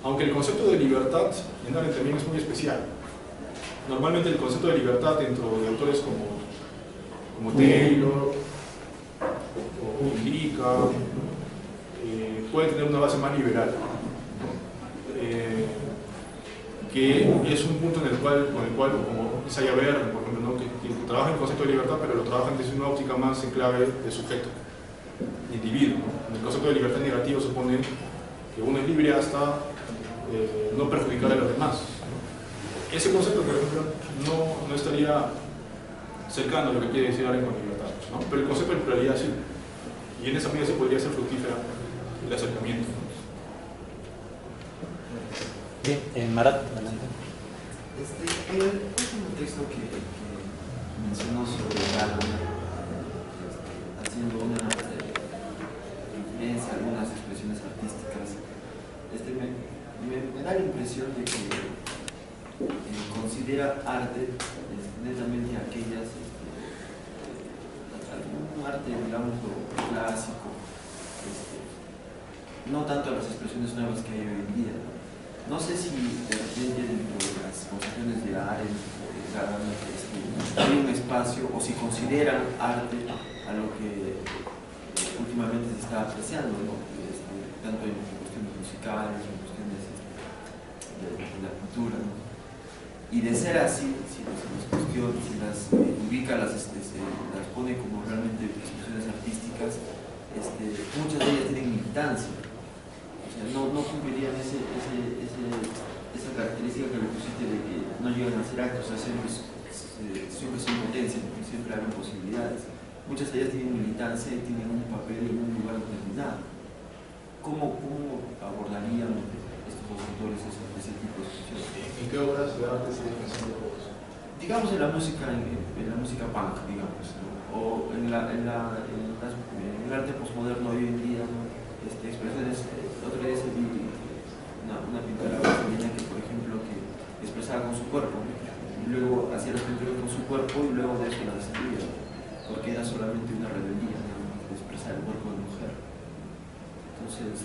Aunque el concepto de libertad en Arendt también es muy especial. Normalmente el concepto de libertad dentro de autores como Taylor o Lirica puede tener una base más liberal, que es un punto con el cual, como Isaiah Berlin, por ejemplo, ¿no? que trabaja el concepto de libertad, pero lo trabajan desde una óptica más en clave de sujeto, de individuo, ¿no? El concepto de libertad negativa supone que uno es libre hasta no perjudicar a los demás, ¿no? Ese concepto, por ejemplo, no estaría cercano a lo que quiere decir Arendt con libertad, ¿no? Pero el concepto de pluralidad sí, y en esa medida se podría ser fructífera el acercamiento. Bien, Marat, adelante. El último texto que mencionó sobre Gadamer, haciendo una referencia a algunas expresiones artísticas, me da la impresión de que considera arte netamente aquellas, algún arte, digamos, clásico, no tanto las expresiones nuevas que hay hoy en día. No sé si de repente dentro de las concepciones de Arendt o de Gadamer hay un espacio, o si consideran arte a lo que últimamente se está apreciando, ¿no? Tanto en cuestiones musicales, en cuestiones de la cultura, ¿no? Y de ser así, si las ubica, las pone como realmente expresiones artísticas, muchas de ellas tienen militancia. O sea, no cumplirían esa característica que le pusiste de que no llegan a ser actos, o sea, siempre son potencia, siempre hay posibilidades. Muchas de ellas tienen militancia y tienen un papel en un lugar determinado. ¿Cómo abordarían estos autores ese tipo de expresiones? ¿En qué obras de arte se pensando vos? Digamos en la música punk, digamos, ¿no? O en el arte postmoderno hoy en día, ¿no? Expresiones. Otro día se vi una pintora brasileña que, por ejemplo, que expresaba con su cuerpo, y luego hacía las pinturas con su cuerpo y luego de eso la destruía, porque era solamente una rebeldía, ¿no? De expresar el cuerpo de mujer. Entonces,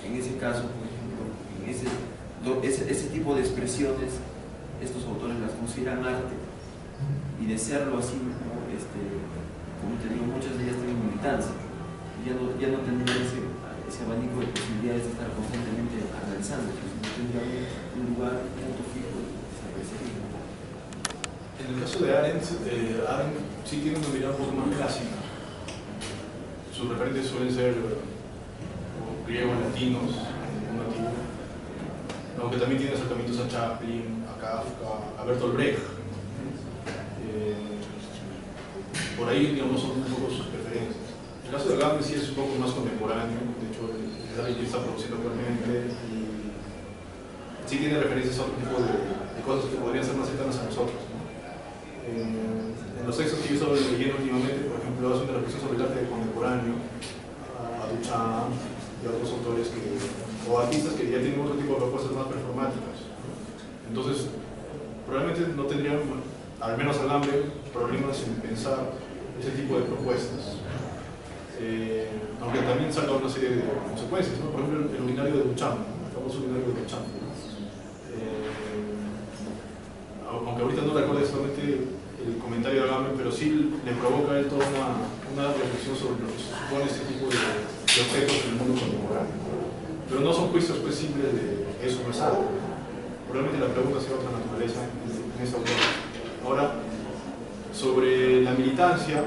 en ese caso, por ejemplo, ese tipo de expresiones, estos autores las consideran arte, y de serlo así, ¿no? Como te digo, muchas de ellas tienen militancia, y ya no tendrían ese abanico de posibilidades de estar constantemente analizando, sino tendría un lugar, un punto fijo de desaparecería. En el caso de Arendt, Arendt sí tiene una mirada un poco más clásica. Sus referentes suelen ser griegos, latinos, aunque también tiene acercamientos a Chaplin, a Kafka, a Bertolt Brecht. Por ahí, digamos, son un poco sus preferencias. El caso de Gadamer sí es un poco más contemporáneo, de hecho, Arendt está produciendo actualmente y sí tiene referencias a otro tipo de cosas que podrían ser más cercanas a nosotros, ¿no? En los textos que yo he estado leyendo últimamente, por ejemplo, hace una reflexión sobre el arte contemporáneo, a Duchamp y a otros autores o artistas que ya tienen otro tipo de propuestas más performáticas, ¿no? Entonces, probablemente no tendrían, al menos Agamben, problemas en pensar ese tipo de propuestas. Aunque también saca una serie de consecuencias, ¿no? Por ejemplo, el urinario de Duchamp, el famoso urinario de Duchamp. Aunque ahorita no recuerdo exactamente el comentario de Agamben, pero sí le provoca a él toda una reflexión sobre lo que supone este tipo de objetos en el mundo contemporáneo. Pero no son juicios pues simples de eso no es algo. Probablemente la pregunta sea de otra naturaleza en esta autor. Ahora, sobre la militancia,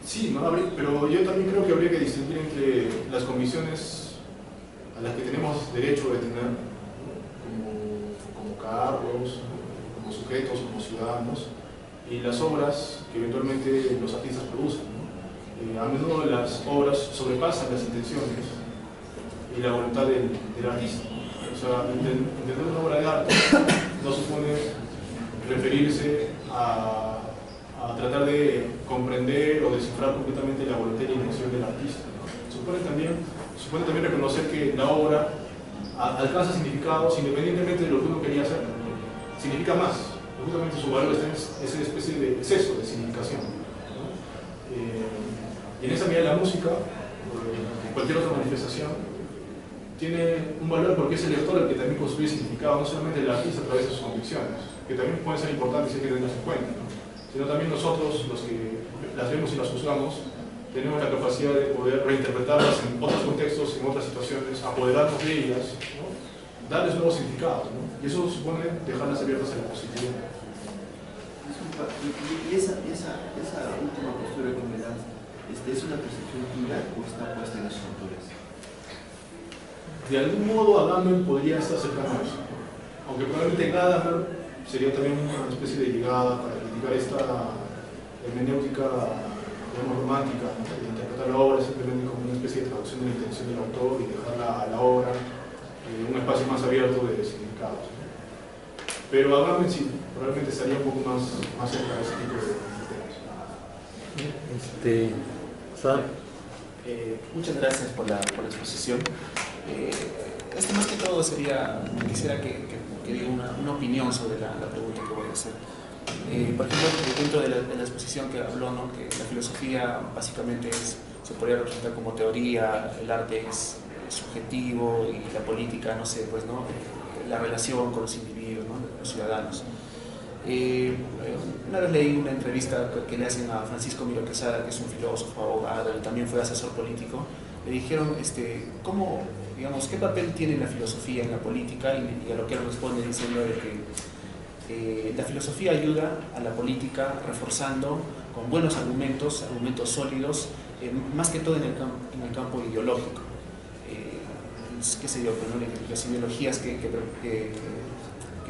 sí, ¿no? Pero yo también creo que habría que distinguir entre las convicciones a las que tenemos derecho de tener como cargos, como sujetos, como ciudadanos, y las obras que eventualmente los artistas producen, ¿no? A menudo las obras sobrepasan las intenciones y la voluntad del artista. O sea, entender una obra de arte no supone referirse a tratar de comprender o descifrar completamente la voluntad y la intención del artista, ¿no? Supone también supone también reconocer que la obra alcanza significados independientemente de lo que uno quería hacer. Significa más. Justamente su valor está en esa especie de exceso de significación, ¿no? Y en esa medida la música, cualquier otra manifestación, tiene un valor porque es el lector el que también construye significado, no solamente el artista a través de sus convicciones, que también pueden ser importantes y hay que tenerlas en cuenta, ¿no? Sino también nosotros, los que las vemos y las juzgamos, tenemos la capacidad de poder reinterpretarlas en otros contextos, en otras situaciones, apoderarnos de ellas, ¿no? Darles nuevos significados, ¿no? Y eso supone dejarlas abiertas a la posibilidad. Disculpa, y esa última postura que me das, ¿es una percepción tuya o está puesta en esos autores? De algún modo Agamben podría estar cercano a eso, aunque probablemente Gadamer sería también una especie de llegada para criticar esta hermenéutica, digamos, romántica, ¿no? De interpretar la obra simplemente como una especie de traducción de la intención del autor y dejarla a la obra un espacio más abierto de significados, ¿no? Pero Agamben sí, probablemente estaría un poco más cerca de ese tipo de temas. Sam. Muchas gracias por la exposición. Más que todo quisiera que diga una opinión sobre la pregunta que voy a hacer. Por ejemplo, dentro de la exposición que habló, ¿no? Que la filosofía básicamente se podría representar como teoría, el arte es subjetivo y la política, no sé, pues, ¿no? La relación con los individuos, ¿no? Los ciudadanos. Una vez leí una entrevista que le hacen a Francisco Miro Quesada, que es un filósofo, abogado y también fue asesor político. Le dijeron cómo, digamos, qué papel tiene la filosofía en la política, y a lo que él responde diciendo de que la filosofía ayuda a la política reforzando con buenos argumentos sólidos, más que todo en el campo ideológico. Qué sé yo, pues, ¿no? Las ideologías que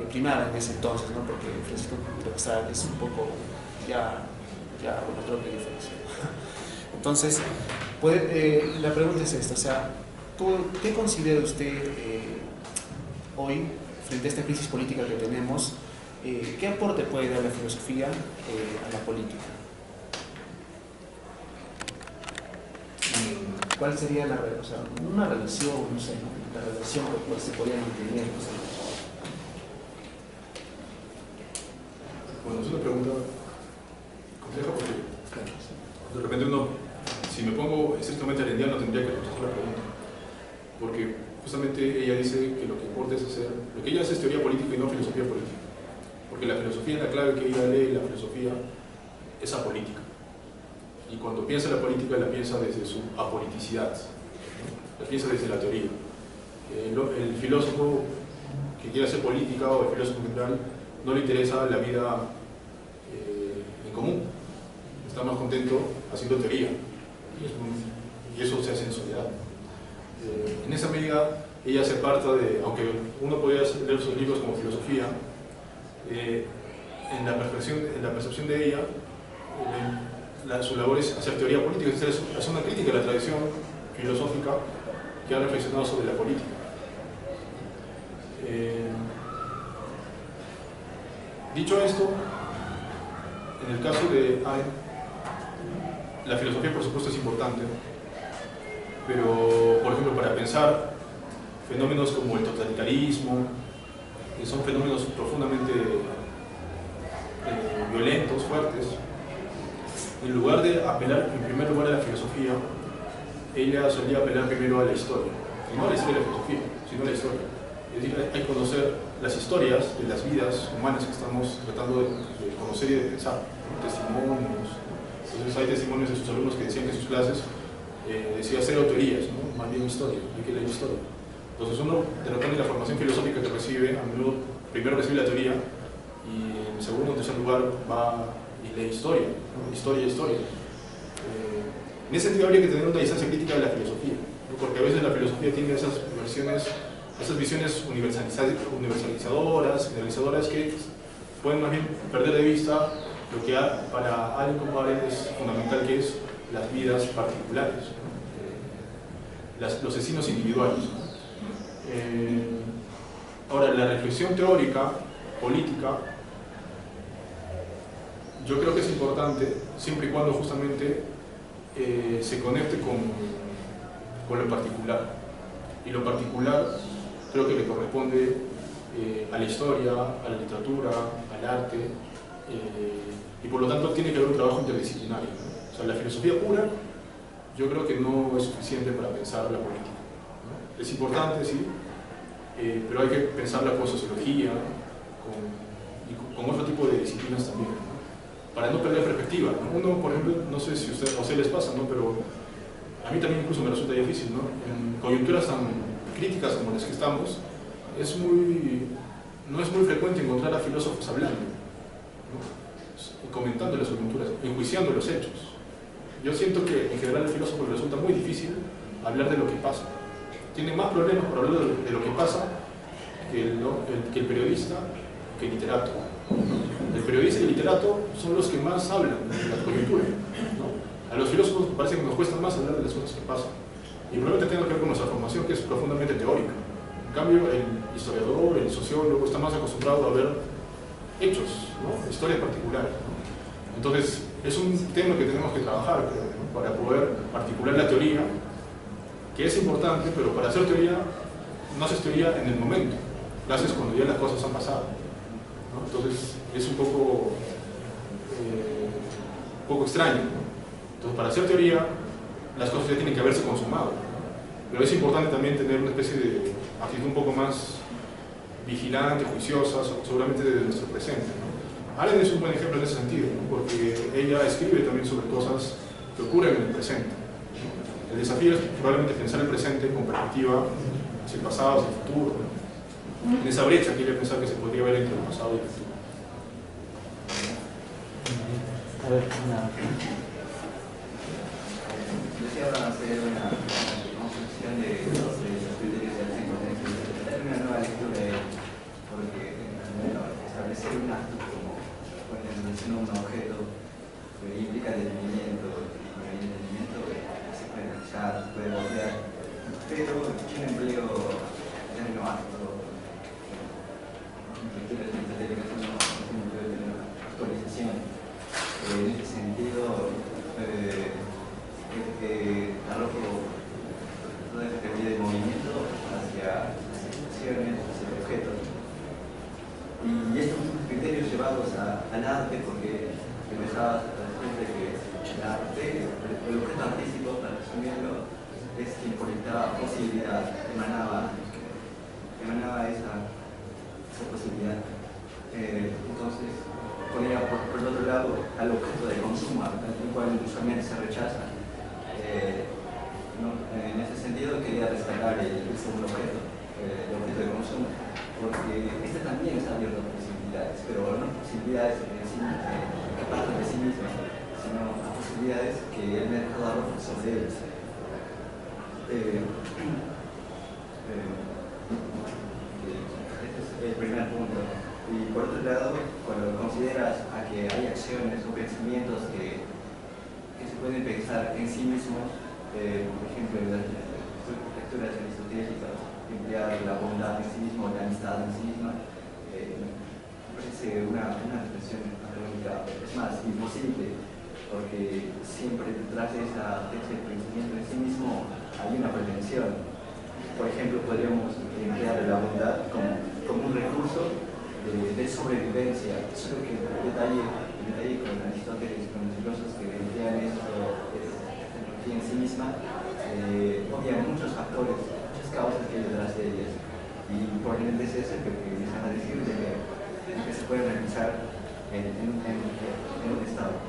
primaban en ese entonces, ¿no? Porque Francisco Miro Quesada es un poco bueno, creo que diferencia. Entonces, la pregunta es esta, o sea, ¿qué considera usted hoy, frente a esta crisis política que tenemos, qué aporte puede dar la filosofía a la política? ¿Cuál sería una relación, no sé, ¿no? La relación que se podría mantener? No sé. Bueno, es una pregunta compleja porque de repente uno, si me pongo estrictamente arendiano, tendría que contestar la pregunta, porque justamente ella dice que lo que importa es lo que ella hace es teoría política y no filosofía política, porque la filosofía, la clave que ella lee, la filosofía es apolítica, y cuando piensa la política la piensa desde su apoliticidad, ¿no? La piensa desde la teoría. El filósofo que quiere hacer política o el filósofo general no le interesa la vida en común, está más contento haciendo teoría, y eso se hace en soledad. En esa medida ella se aparta de, aunque uno podría leer sus libros como filosofía, en la percepción de ella, su labor es hacer teoría política, es hacer una crítica a la tradición filosófica que ha reflexionado sobre la política. Dicho esto, en el caso de Ayn, la filosofía por supuesto es importante, pero por ejemplo para pensar fenómenos como el totalitarismo, que son fenómenos profundamente violentos, fuertes, en lugar de apelar en primer lugar a la filosofía, ella solía apelar primero a la historia, y no a la historia de la filosofía, sino a la historia. Es decir, hay que conocer las historias de las vidas humanas que estamos tratando de conocer y de pensar, testimonios. Entonces hay testimonios de sus alumnos que decían que en sus clases decía cero teorías, ¿no? Más bien historia, hay que leer historia. Entonces uno, de repente, la formación filosófica que recibe, a menudo primero recibe la teoría y en segundo o tercer lugar va y lee historia, ¿no? Historia. En ese sentido habría que tener una distancia crítica de la filosofía, ¿no? Porque a veces la filosofía tiene esas visiones universalizadoras, generalizadoras, que pueden más bien perder de vista lo que para alguien como Arendt es fundamental, que es las vidas particulares, ¿no? Los destinos individuales, ¿no? Ahora, la reflexión teórica, política, yo creo que es importante siempre y cuando justamente se conecte con con lo particular. Y lo particular creo que le corresponde a la historia, a la literatura, al arte, y por lo tanto tiene que haber un trabajo interdisciplinario, ¿no? O sea, la filosofía pura yo creo que no es suficiente para pensar la política, ¿no? Es importante, sí, pero hay que pensarla con sociología, con otro tipo de disciplinas también, ¿no? Para no perder perspectiva, ¿no? Uno, por ejemplo, no sé si a ustedes les pasa, ¿no? Pero a mí también incluso me resulta difícil, ¿no? En coyunturas tan críticas como las que estamos, no es muy frecuente encontrar a filósofos hablando, ¿no? Comentando las coyunturas, enjuiciando los hechos. Yo siento que en general al filósofo le resulta muy difícil hablar de lo que pasa. Tiene más problemas por hablar de lo que pasa que el periodista, que el literato. El periodista y el literato son los que más hablan de la coyuntura, ¿no? A los filósofos parece que nos cuesta más hablar de las cosas que pasan. Y probablemente tenga que ver con nuestra formación, que es profundamente teórica. En cambio, el historiador, el sociólogo está más acostumbrado a ver hechos, ¿no? Historias particulares, ¿no? Entonces, es un tema que tenemos que trabajar, creo, ¿no? Para poder articular la teoría, que es importante, pero para hacer teoría no haces teoría en el momento, la haces cuando ya las cosas han pasado, ¿no? Entonces, es un poco extraño, ¿no? Entonces, para hacer teoría, las cosas ya tienen que haberse consumado, ¿no? Pero es importante también tener una especie de actitud un poco más vigilante, juiciosa, seguramente de nuestro presente, ¿no? Arendt es un buen ejemplo en ese sentido, ¿no? Porque ella escribe también sobre cosas que ocurren en el presente, ¿no? El desafío es probablemente pensar el presente con perspectiva hacia el pasado, hacia el futuro, ¿no? En esa brecha que ella pensaba que se podría ver entre el pasado y el futuro. A ver, una... Deseo hacer una construcción de los criterios de la psicoanálisis, hacer una nueva lectura, porque establecer un acto como un objeto implica detenimiento, y el detenimiento se puede analizar, se puede voltear, pero yo empleo el término acto, lecturas aristotélicas no empleo el término actualización. En este sentido, arrojo toda esta teoría de movimiento hacia situaciones, hacia objetos. Y estos criterios llevados al arte, porque empezaba a decir que el arte, el objeto artístico, para resumirlo, es quien proyectaba posibilidad, emanaba esa posibilidad. Entonces, ponía por el otro lado al objeto de consumo, al cual usualmente se rechaza. ¿No? En ese sentido quería destacar el segundo objeto, el objeto de consumo, porque este también está abierto a posibilidades, pero no posibilidades en sí, que parten de sí mismas, sino a posibilidades que el mercado arroja sobre ellas. Este es el primer punto. Y por otro lado, cuando consideras a que hay acciones o pensamientos que se pueden pensar en sí mismos, por ejemplo, en las lecturas aristotélicas, emplear la bondad en sí misma o la amistad en sí misma, me parece una reflexión académica, es más, imposible, porque siempre detrás de ese pensamiento en sí mismo hay una pretensión. Por ejemplo, podríamos emplear la bondad como un recurso de sobrevivencia, solo que el detalle con Aristóteles, con los filósofos que emplean esta tecnología en sí misma, obvian muchos factores, muchas causas que hay detrás de ellas, y probablemente es eso que empiezan a decir de que se puede realizar en un estado.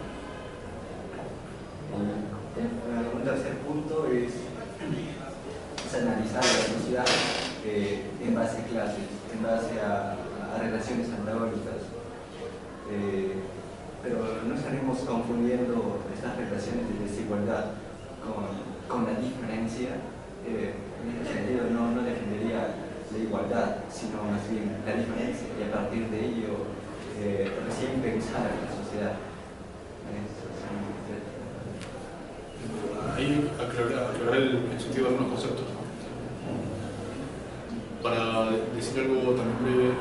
Un tercer punto es analizar la sociedad en base a clases, en base a relaciones antagónicas, pero no estaremos confundiendo estas relaciones de desigualdad con la diferencia. En este sentido no defendería la igualdad, sino más bien la diferencia, y a partir de ello recién pensar en la sociedad. Ahí aclarar el sentido de algunos conceptos, ¿no? Para decir algo también breve,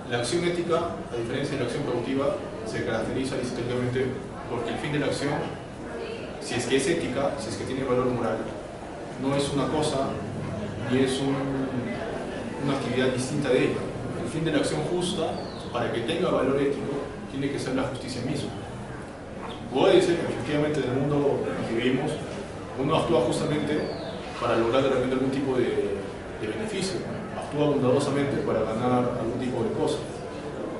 la acción ética, a diferencia de la acción productiva, se caracteriza aristotélicamente porque el fin de la acción si es que es ética, si es que tiene valor moral, no es una cosa ni es una actividad distinta de ella. El fin de la acción justa, para que tenga valor ético, tiene que ser la justicia misma. Puede ser que efectivamente en el mundo en el que vivimos uno actúa justamente para lograr de repente algún tipo de beneficio, actúa bondadosamente para ganar algún tipo de cosa,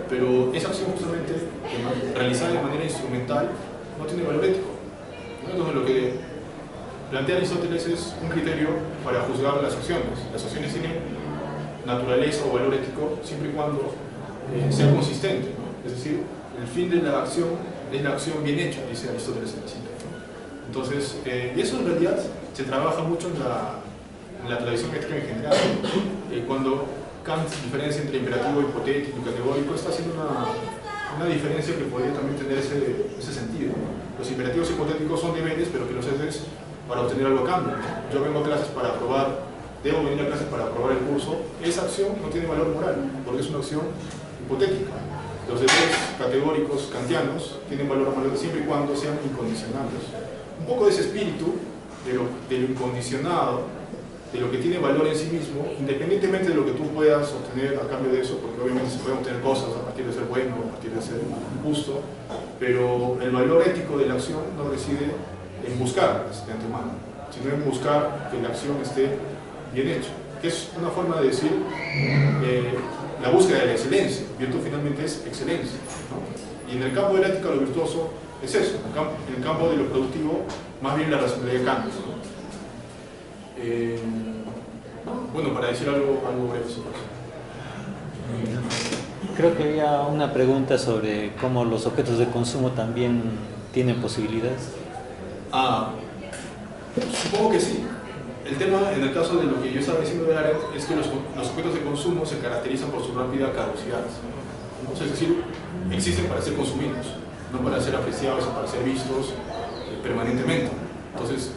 pero esa acción justamente realizada de manera instrumental no tiene valor ético. Entonces lo que plantea Aristóteles es un criterio para juzgar las acciones. Las acciones tienen naturaleza o valor ético siempre y cuando sea consistente, ¿no? Es decir, el fin de la acción es la acción bien hecha, dice Aristóteles en la cita. Entonces, y eso en realidad se trabaja mucho en la tradición ética en general. Cuando Kant diferencia entre imperativo hipotético y categórico, está haciendo una diferencia que podría también tener ese sentido. Los imperativos hipotéticos son deberes, pero que los haces para obtener algo a cambio. Yo vengo a clases para aprobar, debo venir a clases para aprobar el curso. Esa acción no tiene valor moral, porque es una acción hipotética. Los deberes categóricos kantianos tienen valor moral siempre y cuando sean incondicionales. Un poco de ese espíritu, de lo incondicionado, de lo que tiene valor en sí mismo, independientemente de lo que tú puedas obtener a cambio de eso, porque obviamente se pueden obtener cosas a partir de ser bueno, a partir de ser justo, pero el valor ético de la acción no reside en buscar de antemano, sino en buscar que la acción esté bien hecha, que es una forma de decir la búsqueda de la excelencia. Virtud finalmente es excelencia, ¿no? Y en el campo de la ética lo virtuoso es eso, en el campo de lo productivo más bien la racionalidad de Kant, ¿no? Bueno, para decir algo breve sobre eso. Creo que había una pregunta sobre cómo los objetos de consumo también tienen posibilidades. Supongo que sí. El tema, en el caso de lo que yo estaba diciendo de Arendt, es que los objetos de consumo se caracterizan por su rápida caducidad. Es decir, existen para ser consumidos, no para ser apreciados o para ser vistos permanentemente. Entonces,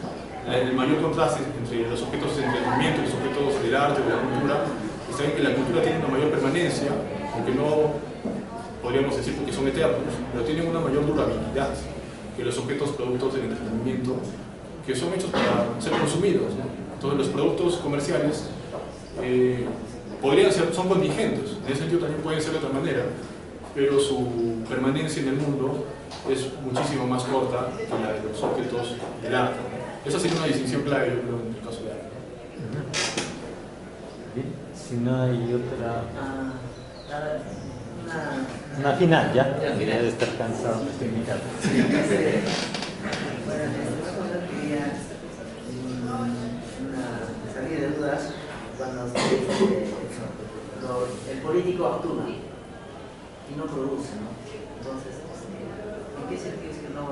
el mayor contraste entre los objetos de entretenimiento y los objetos del arte o de la cultura está en que la cultura tiene una mayor permanencia, aunque no podríamos decir porque son eternos, pero tienen una mayor durabilidad que los objetos productos del entretenimiento, que son hechos para ser consumidos, ¿no? Entonces los productos comerciales son contingentes, en ese sentido también pueden ser de otra manera, pero su permanencia en el mundo es muchísimo más corta que la de los objetos del arte. Esa sería una distinción clave, yo creo, en el caso de arte. Bien, si no hay otra... Una final, ¿ya? Ya de estar cansado, me estoy mirando. Bueno, en el caso quería salir de dudas cuando se dice el político actúa y no produce, ¿no? Entonces, ¿en qué sentido es que no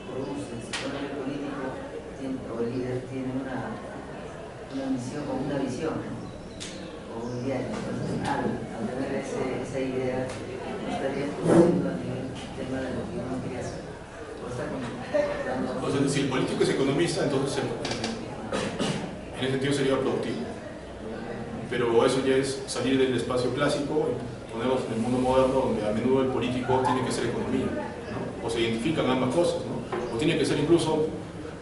produce? Si el político o el líder tiene una misión o una visión, ¿no? O un diario. Entonces, al tener esa idea, estaría produciendo a nivel tema de lo que uno quería hacer. O sea, si el político es economista, entonces en ese sentido sería productivo. Pero eso ya es salir del espacio clásico y ponernos en el mundo moderno, donde a menudo el político tiene que ser economía, ¿no? O se identifican ambas cosas, ¿no? O tiene que ser incluso,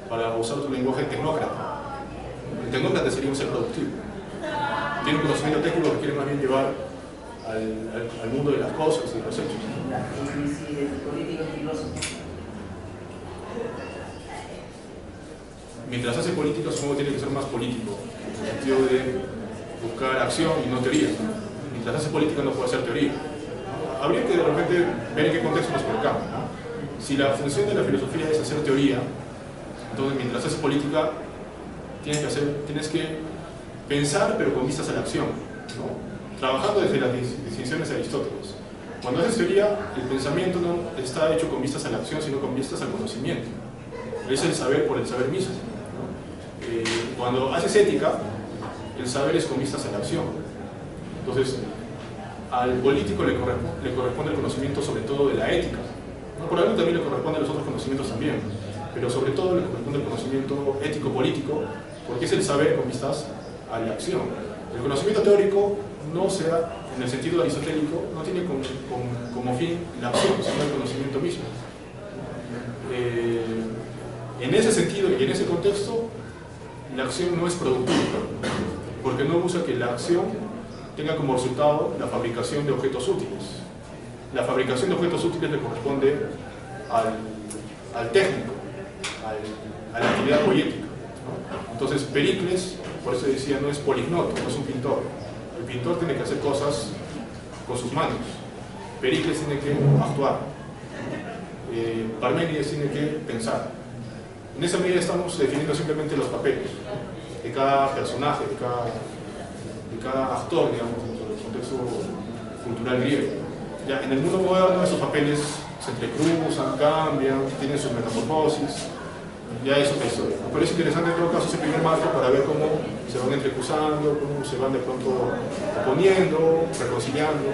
para usar otro lenguaje, tecnócrata. El tecnócrata sería un ser productivo. Tiene un conocimiento técnico que quiere más bien llevar al mundo de las cosas y de los hechos. Y si el político es filósofo. Mientras hace política, supongo que tiene que ser más político, en el sentido de buscar acción y no teoría. Mientras hace política no puede hacer teoría. Habría que de repente ver en qué contexto nos colocamos, ¿no? Si la función de la filosofía es hacer teoría, entonces mientras haces política tienes que pensar pero con vistas a la acción, ¿no? Trabajando desde las distinciones de Aristóteles. Cuando haces teoría, el pensamiento no está hecho con vistas a la acción, sino con vistas al conocimiento. Es el saber por el saber mismo, ¿no? Cuando haces ética, el saber es con vistas a la acción. Entonces, al político le corresponde el conocimiento sobre todo de la ética, ¿no? Por algo también le corresponde a los otros conocimientos también, pero sobre todo le corresponde el conocimiento ético-político, porque es el saber con vistas a la acción. El conocimiento teórico no sea, en el sentido aristotélico, no tiene como fin la acción, sino el conocimiento mismo. En ese sentido y en ese contexto, la acción no es productiva, porque no busca que la acción tenga como resultado la fabricación de objetos útiles. La fabricación de objetos útiles le corresponde al técnico, a la actividad poética. Entonces, Pericles, por eso decía, no es polignoto, no es un pintor. El pintor tiene que hacer cosas con sus manos. Pericles tiene que actuar. Parménides tiene que pensar. En esa medida estamos definiendo simplemente los papeles de cada personaje, de cada actor, digamos, dentro del contexto cultural griego. Ya, en el mundo moderno esos papeles se entrecruzan, cambian, tienen sus metamorfosis, ya eso es historia. Pero es interesante en todo caso ese primer marco para ver cómo se van entrecruzando, cómo se van de pronto oponiendo, reconciliando.